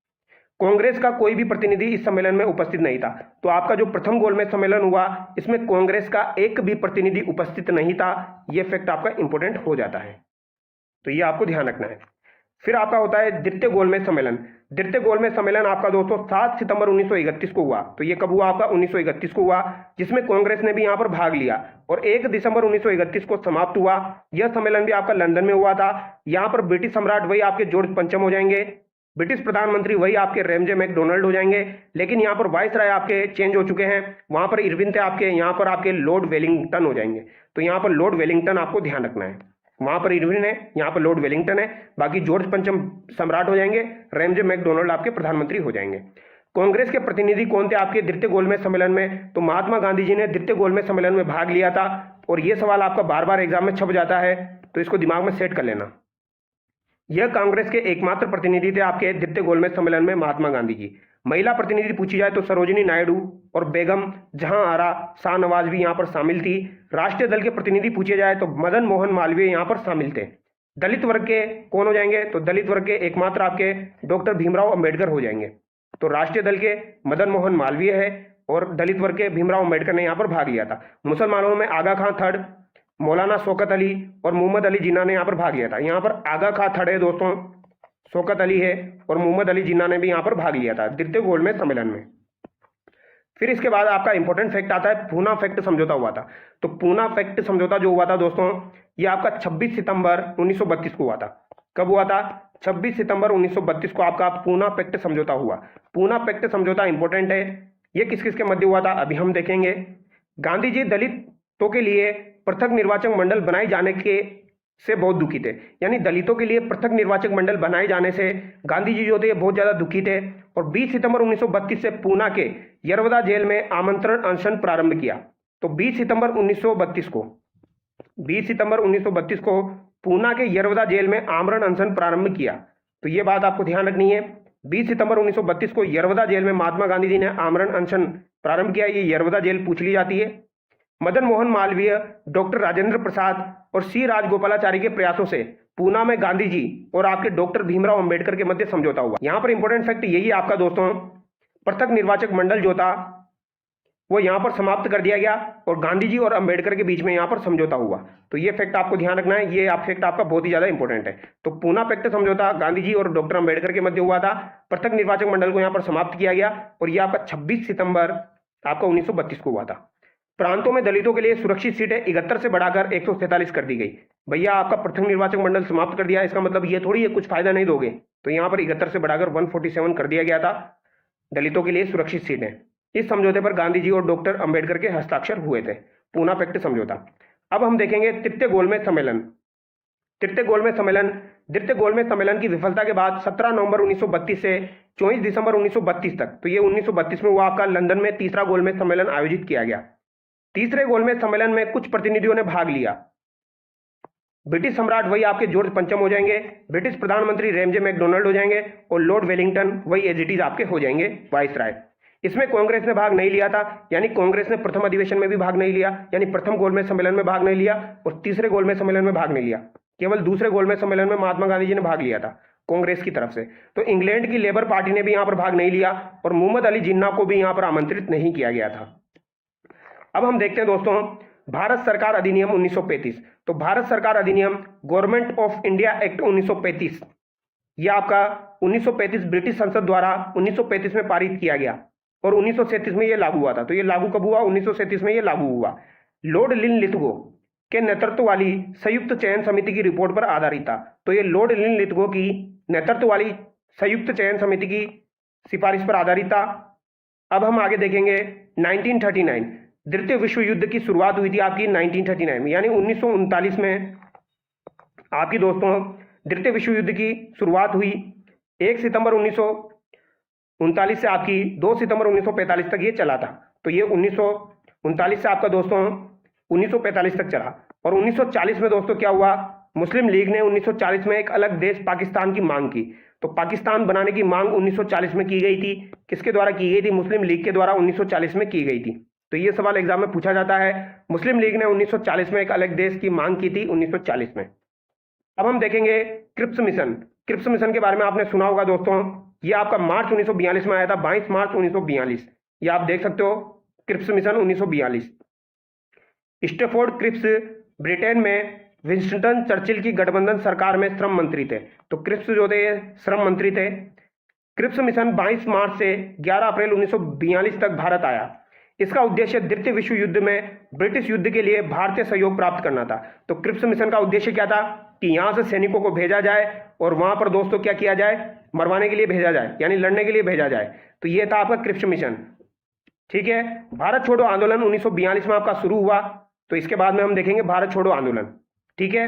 कांग्रेस का कोई भी प्रतिनिधि इस सम्मेलन में उपस्थित नहीं था। तो आपका जो प्रथम गोलमेज सम्मेलन हुआ इसमें कांग्रेस का एक भी प्रतिनिधि उपस्थित नहीं था। यह फैक्ट आपका इंपॉर्टेंट हो जाता है, तो ये आपको ध्यान रखना है। फिर आपका होता है द्वितीय गोलमेज सम्मेलन। द्वितीय गोलमेज सम्मेलन आपका दोस्तों 7 सितंबर 1931 को हुआ। तो ये कब हुआ आपका, 1931 को हुआ, जिसमें कांग्रेस ने भी यहाँ पर भाग लिया। और 1 दिसंबर 1931 को समाप्त हुआ। यह सम्मेलन भी आपका लंदन में हुआ था। यहाँ पर ब्रिटिश सम्राट वही आपके जॉर्ज पंचम हो जाएंगे, ब्रिटिश प्रधानमंत्री वही आपके रैमजे मैकडोनाल्ड हो जाएंगे। लेकिन यहाँ पर वाइसराय आपके चेंज हो चुके हैं। वहां पर इरविन थे आपके, यहाँ पर आपके लॉर्ड वेलिंगटन हो जाएंगे। तो यहाँ पर लॉर्ड वेलिंगटन आपको ध्यान रखना है। वहां पर इरविन है, यहाँ पर लॉर्ड वेलिंगटन है। बाकी जॉर्ज पंचम सम्राट हो जाएंगे, रैमजे मैकडोनाल्ड आपके प्रधानमंत्री हो जाएंगे। कांग्रेस के प्रतिनिधि कौन थे आपके द्वितीय गोलमेज सम्मेलन में, तो महात्मा गांधी जी ने द्वितीय गोलमेज सम्मेलन में भाग लिया था। और यह सवाल आपका बार बार एग्जाम में छप जाता है, तो इसको दिमाग में सेट कर लेना। यह कांग्रेस के एकमात्र प्रतिनिधि थे आपके द्वितीय गोलमेज सम्मेलन में, महात्मा गांधी जी। महिला प्रतिनिधि पूछी जाए तो सरोजिनी नायडू और बेगम जहां आरा शाहनवाज भी यहां पर शामिल थी। राष्ट्रीय दल के प्रतिनिधि पूछे जाए तो मदन मोहन मालवीय यहां पर शामिल थे। दलित वर्ग के कौन हो जाएंगे, तो दलित वर्ग के एकमात्र आपके डॉक्टर भीमराव अंबेडकर हो जाएंगे। तो राष्ट्रीय दल के मदन मोहन मालवीय है और दलित वर्ग के भीमराव अंबेडकर ने यहाँ पर भाग लिया था। मुसलमानों में आगा खां थर्ड, मौलाना शौकत अली और मोहम्मद अली जिन्ना ने यहाँ पर भाग लिया था। यहाँ पर आगा खां थर्ड है दोस्तों, शौकत अली है और मोहम्मद अली जिन्ना ने भी यहाँ पर भाग लिया था द्वितीय गोलमेज सम्मेलन में। फिर इसके बाद आपका इंपॉर्टेंट फैक्ट आता है, पूना फैक्ट समझौता हुआ था। तो पूना फैक्ट समझौता जो हुआ था दोस्तों, ये आपका 26 सितंबर 1932 को हुआ था। कब हुआ था, 26 सितंबर 1932 को आपका पूना पैक्ट समझौता हुआ। पूना पैक्ट समझौता इंपॉर्टेंट है। ये किस किस के मध्य हुआ था अभी हम देखेंगे। गांधी जी दलितों के लिए पृथक निर्वाचक मंडल बनाए जाने के से बहुत दुखी थे। यानी दलितों के लिए पृथक निर्वाचक मंडल बनाए जाने से गांधी जी जो थे बहुत ज्यादा दुखी थे। और 20 सितंबर 1932 से पूना के यरवदा जेल में आमंत्रण अनशन प्रारंभ किया। तो 20 सितंबर 1932 को पूना के यरवदा जेल में आमरण अनशन प्रारंभ किया। तो ये बात आपको ध्यान रखनी है। 20 सितंबर 1932 को यरवदा जेल में महात्मा गांधी जी ने आमरण अनशन प्रारंभ किया। ये यरवदा जेल पूछ ली जाती है। मदन मोहन मालवीय, डॉक्टर राजेंद्र प्रसाद और सी राजगोपालाचारी के प्रयासों से पूना में गांधी जी और आपके डॉक्टर भीमराव अंबेडकर के मध्य समझौता हुआ। यहां पर इंपॉर्टेंट फैक्ट यही आपका दोस्तों, पृथक निर्वाचक मंडल जो था वो यहां पर समाप्त कर दिया गया और गांधी जी और अंबेडकर के बीच में यहां पर समझौता हुआ। तो ये फैक्ट आपको ध्यान रखना है, ये फैक्ट आपका बहुत ही ज्यादा इंपॉर्टेंट है। तो पूना पैक्ट समझौता गांधी जी और डॉक्टर अंबेडकर के मध्य हुआ था। पृथक निर्वाचक मंडल को यहां पर समाप्त किया गया और यह आपका 26 सितंबर आपका 1932 को हुआ था। प्रांतों में दलितों के लिए सुरक्षित सीटें 71 से बढ़ाकर 147 कर दी गई। भैया आपका पृथक निर्वाचक मंडल समाप्त कर दिया, इसका मतलब ये थोड़ी है कुछ फायदा नहीं दोगे। तो यहां पर 71 से बढ़ाकर 147 कर दिया गया था दलितों के लिए सुरक्षित सीटें। इस समझौते पर गांधी जी और डॉक्टर अंबेडकर के हस्ताक्षर हुए थे, पूना पैक्ट समझौता। अब हम देखेंगे तृतीय गोलमेज सम्मेलन। द्वितीय गोलमेज सम्मेलन की विफलता के बाद 17 नवंबर 1932 से 24 दिसंबर 1932 तक, तो ये 1932 में हुआ आपका लंदन में तीसरा गोलमेज सम्मेलन आयोजित किया गया। तीसरे गोलमेज सम्मेलन में कुछ प्रतिनिधियों ने भाग लिया। ब्रिटिश सम्राट वही आपके जॉर्ज पंचम हो जाएंगे, ब्रिटिश प्रधानमंत्री रैमजे मैकडोनाल्ड हो जाएंगे और लॉर्ड वेलिंगटन वही एज इट इज आपके हो जाएंगे वाइसराय। इसमें कांग्रेस ने भाग नहीं लिया था, यानी कांग्रेस ने प्रथम अधिवेशन में भी भाग नहीं लिया, यानी प्रथम गोलमेज सम्मेलन में भाग नहीं लिया और तीसरे गोलमेज सम्मेलन में भाग नहीं लिया। केवल दूसरे गोलमेज सम्मेलन में महात्मा गांधी जी ने भाग लिया था कांग्रेस की तरफ से। तो इंग्लैंड की लेबर पार्टी ने भी यहाँ पर भाग नहीं लिया और मोहम्मद अली जिन्ना को भी यहाँ पर आमंत्रित नहीं किया गया था। अब हम देखते हैं दोस्तों भारत सरकार अधिनियम 1935। तो भारत सरकार अधिनियम गवर्नमेंट ऑफ इंडिया एक्ट 1935 यह आपका 1935 ब्रिटिश संसद द्वारा 1935 में पारित किया गया और 1937 में यह लागू हुआ था। तो यह लागू कब हुआ? 1937 में यह लागू हुआ। लॉर्ड लिनलिथगो के नेतृत्व वाली संयुक्त चयन समिति की रिपोर्ट पर आधारित था। तो यह लॉर्ड लिनलिथगो की नेतृत्व वाली संयुक्त चयन समिति की सिफारिश पर आधारित था। अब हम आगे देखेंगे 1939 द्वितीय विश्व युद्ध की शुरुआत हुई थी आपकी 1939 में, यानी 1939 में आपकी दोस्तों द्वितीय विश्व युद्ध की शुरुआत हुई। 1 सितंबर 1939 से आपकी 2 सितंबर 1945 तक ये चला था। तो ये 1939 से आपका दोस्तों 1945 तक चला। और 1940 में दोस्तों क्या हुआ? मुस्लिम लीग ने 1940 में एक अलग देश पाकिस्तान की मांग की। तो पाकिस्तान बनाने की मांग 1940 में की गई थी। किसके द्वारा की गई थी? मुस्लिम लीग के द्वारा 1940 में की गई थी। तो ये सवाल एग्जाम में पूछा जाता है। मुस्लिम लीग ने 1940 में एक अलग देश की मांग की थी 1940 में। अब हम देखेंगे क्रिप्स मिशन। क्रिप्स मिशन के बारे में आपने सुना होगा दोस्तों। ये आपका मार्च 1942 में आया था, 22 मार्च 1942। ये आप देख सकते हो Cripps mission 1942। Stafford Cripps Britain में विंस्टन चर्चिल की गठबंधन सरकार में श्रम मंत्री थे। तो क्रिप्स जो थे श्रम मंत्री थे। क्रिप्स मिशन 22 मार्च से 11 अप्रैल 1942 तक भारत आया। इसका उद्देश्य द्वितीय विश्व युद्ध में ब्रिटिश युद्ध के लिए भारतीय सहयोग प्राप्त करना था। तो क्रिप्स मिशन का उद्देश्य क्या था कि यहां से सैनिकों को भेजा जाए और वहां पर दोस्तों क्या किया जाए? मरवाने के लिए भेजा जाए, यानी लड़ने के लिए भेजा जाए। तो यह था आपका क्रिप्स मिशन। ठीक है। भारत छोड़ो आंदोलन 1942 में आपका शुरू हुआ। तो इसके बाद में हम देखेंगे भारत छोड़ो आंदोलन। ठीक है।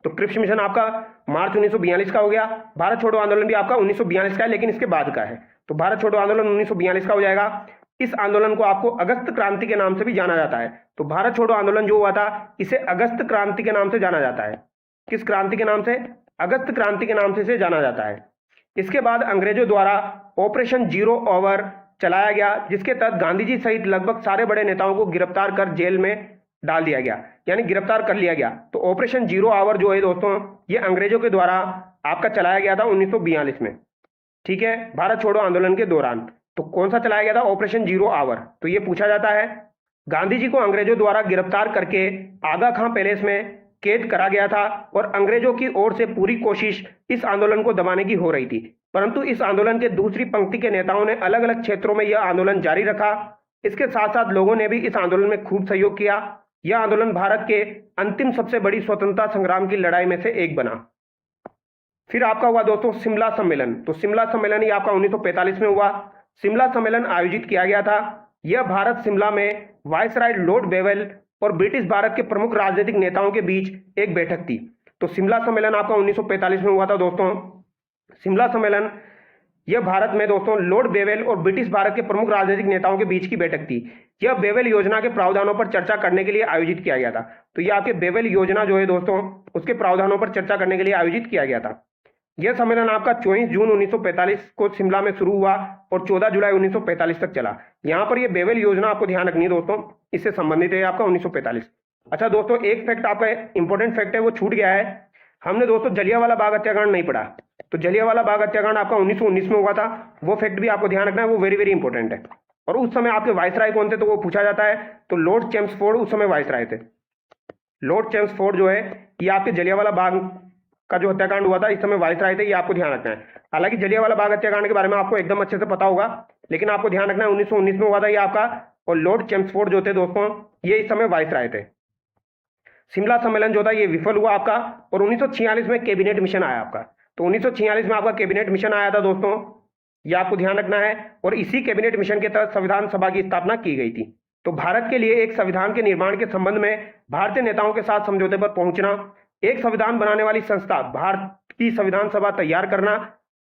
तो क्रिप्स मिशन आपका मार्च 1942 का हो गया। भारत छोड़ो आंदोलन भी आपका 1942 का है, लेकिन इसके बाद का है। तो भारत छोड़ो आंदोलन 1942 का हो जाएगा। इस आंदोलन को आपको अगस्त क्रांति के नाम से भी जाना जाता है। तो भारत छोड़ो आंदोलन जो हुआ था इसे अगस्त क्रांति के नाम से जाना जाता है। किस क्रांति के नाम से? अगस्त क्रांति के नाम से इसे जाना जाता है। इसके बाद अंग्रेजों द्वारा ऑपरेशन जीरो आवर चलाया गया, जिसके तहत गांधी जी सहित लगभग सारे बड़े नेताओं को गिरफ्तार कर जेल में डाल दिया गया, यानी गिरफ्तार कर लिया गया। तो ऑपरेशन जीरो आवर जो है दोस्तों ये अंग्रेजों के द्वारा आपका चलाया गया था 1942 में। ठीक है। भारत छोड़ो आंदोलन के दौरान तो कौन सा चलाया गया था? Operation zero hour. तो ये पूछा जाता है। गांधी जी को अंग्रेजों द्वारा गिरफ्तार करके आगा खां पैलेस में कैद करा गया था और अंग्रेजों की ओर से पूरी कोशिश इस आंदोलन को दबाने की हो रही थी, परंतु इस आंदोलन के दूसरी पंक्ति के नेताओं ने अलग अलग क्षेत्रों में यह आंदोलन जारी रखा। इसके साथ साथ लोगों ने भी इस आंदोलन में खूब सहयोग किया। यह आंदोलन भारत के अंतिम सबसे बड़ी स्वतंत्रता संग्राम की लड़ाई में से एक बना। फिर आपका हुआ दोस्तों शिमला सम्मेलन। तो शिमला सम्मेलन ही आपका 1945 में हुआ। शिमला सम्मेलन आयोजित किया गया था। यह भारत शिमला में वायसराय लॉर्ड बेवेल और ब्रिटिश भारत के प्रमुख राजनीतिक नेताओं के बीच एक बैठक थी। तो शिमला सम्मेलन आपका 1945 में हुआ था दोस्तों। शिमला सम्मेलन यह भारत में दोस्तों लॉर्ड बेवेल और ब्रिटिश भारत के प्रमुख राजनीतिक नेताओं के बीच की बैठक थी। यह बेवेल योजना के प्रावधानों पर चर्चा करने के लिए आयोजित किया गया था। तो यह आपके बेवेल योजना जो है दोस्तों उसके प्रावधानों पर चर्चा करने के लिए आयोजित किया गया था। यह सम्मेलन आपका 24 जून 1945 को शिमला में शुरू हुआ और 14 जुलाई 1945 तक चला। यहां पर यह बेवेल योजना आपको ध्यान रखनी है दोस्तों, इससे संबंधित है आपका 1945। अच्छा दोस्तों एक फैक्ट आपका इंपॉर्टेंट फैक्ट है वो छूट गया है। हमने दोस्तों जलियांवाला बाग हत्याकांड नहीं पढ़ा। तो जलियांवाला बाग हत्याकांड आपका 1919 में हुआ था। वो फैक्ट भी आपको ध्यान रखना है, वो वेरी वेरी इंपॉर्टेंट है। और उस समय आपके वायसराय कौन थे तो वो पूछा जाता है। तो लॉर्ड चेम्सफोर्ड उस समय वायसराय थे। लॉर्ड चेम्सफोर्ड जो है ये आपके जलियांवाला बाग का जो हत्याकांड हुआ था इस समय वायसराय थे, ये आपको ध्यान रखना है। हालांकि जलियांवाला बाग हत्याकांड के बारे में आपको एकदम अच्छे से पता होगा, लेकिन आपको ध्यान रखना है 1919 में हुआ था ये आपका। और लॉर्ड चेम्सफोर्ड जो थे दोस्तों ये इस समय वायसराय थे। शिमला सम्मेलन जो था ये विफल हुआ आपका और 1946 में कैबिनेट मिशन आया आपका। तो 1946 में आपका कैबिनेट मिशन आया था दोस्तों, ये आपको ध्यान रखना है। और इसी कैबिनेट मिशन के तहत संविधान सभा की स्थापना की गई थी। तो भारत के लिए एक संविधान के निर्माण के संबंध में भारतीय नेताओं के साथ समझौते पर पहुंचना, एक संविधान बनाने वाली संस्था भारत की संविधान सभा तैयार करना,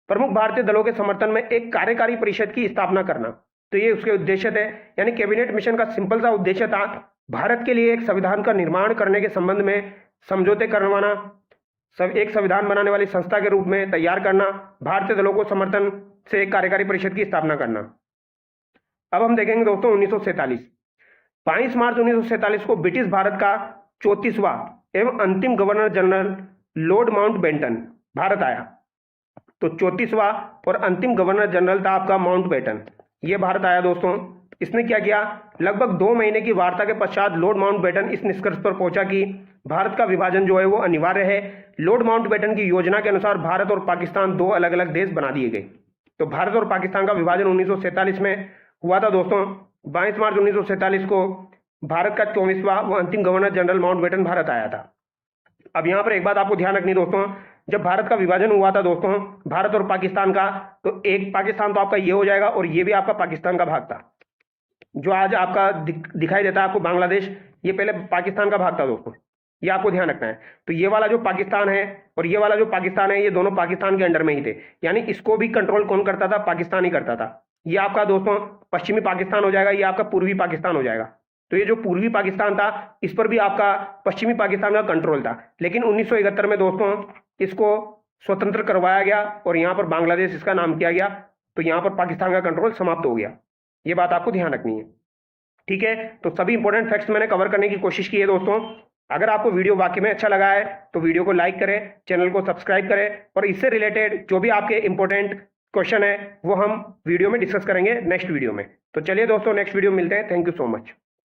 प्रमुख भारतीय दलों के समर्थन में एक कार्यकारी परिषद की स्थापना करना, तो ये उसके उद्देश्य थे। यानी कैबिनेट मिशन का सिंपल सा उद्देश्य था भारत के लिए एक संविधान का निर्माण करने के संबंध में समझौते करवाना, एक संविधान बनाने वाली संस्था के रूप में तैयार करना, भारतीय दलों को समर्थन से एक कार्यकारी परिषद की स्थापना करना। अब हम देखेंगे दोस्तों 1947। 22 मार्च 1947 को ब्रिटिश भारत का 34वां एवं अंतिम governor general Lord Mountbatten Bharat आया। तो 34वां और अंतिम गवर्नर जनरल था आपका माउंटबेटन। ये भारत आया दोस्तों। इसने क्या किया, लगभग 2 महीने की वार्ता के पश्चात लॉर्ड माउंटबेटन इस निष्कर्ष पर पहुंचा कि भारत का विभाजन जो है वो अनिवार्य है। लॉर्ड माउंटबेटन की योजना के अनुसार भारत और पाकिस्तान 2 अलग अलग देश बना दिए गए। तो भारत और पाकिस्तान का विभाजन 1947 में हुआ था दोस्तों। 22 मार्च 1947 को भारत का 24वां व अंतिम गवर्नर जनरल माउंटबेटन भारत आया था। अब यहाँ पर एक बात आपको ध्यान रखनी दोस्तों, जब भारत का विभाजन हुआ था दोस्तों भारत और पाकिस्तान का, तो एक पाकिस्तान तो आपका ये हो जाएगा और ये भी आपका पाकिस्तान का भाग था। जो आज आपका दिखाई देता है आपको बांग्लादेश, ये पहले पाकिस्तान का भाग था दोस्तों, ये आपको ध्यान रखना है। तो ये वाला जो पाकिस्तान है और ये वाला जो पाकिस्तान है, ये दोनों पाकिस्तान के अंडर में ही थे, यानी इसको भी कंट्रोल कौन करता था, पाकिस्तान ही करता था। ये आपका दोस्तों पश्चिमी पाकिस्तान हो जाएगा, ये आपका पूर्वी पाकिस्तान हो जाएगा। तो ये जो पूर्वी पाकिस्तान था इस पर भी आपका पश्चिमी पाकिस्तान का कंट्रोल था, लेकिन 1971 में दोस्तों इसको स्वतंत्र करवाया गया और यहाँ पर बांग्लादेश इसका नाम किया गया। तो यहाँ पर पाकिस्तान का कंट्रोल समाप्त हो गया। ये बात आपको ध्यान रखनी है, ठीक है। तो सभी इंपॉर्टेंट फैक्ट्स मैंने कवर करने की कोशिश की है दोस्तों। अगर आपको वीडियो वाकई में अच्छा लगा है तो वीडियो को लाइक करें, चैनल को सब्सक्राइब करें और इससे रिलेटेड जो भी आपके इंपॉर्टेंट क्वेश्चन है वो हम वीडियो में डिस्कस करेंगे नेक्स्ट वीडियो में। तो चलिए दोस्तों नेक्स्ट वीडियो मिलते हैं। Thank you so much.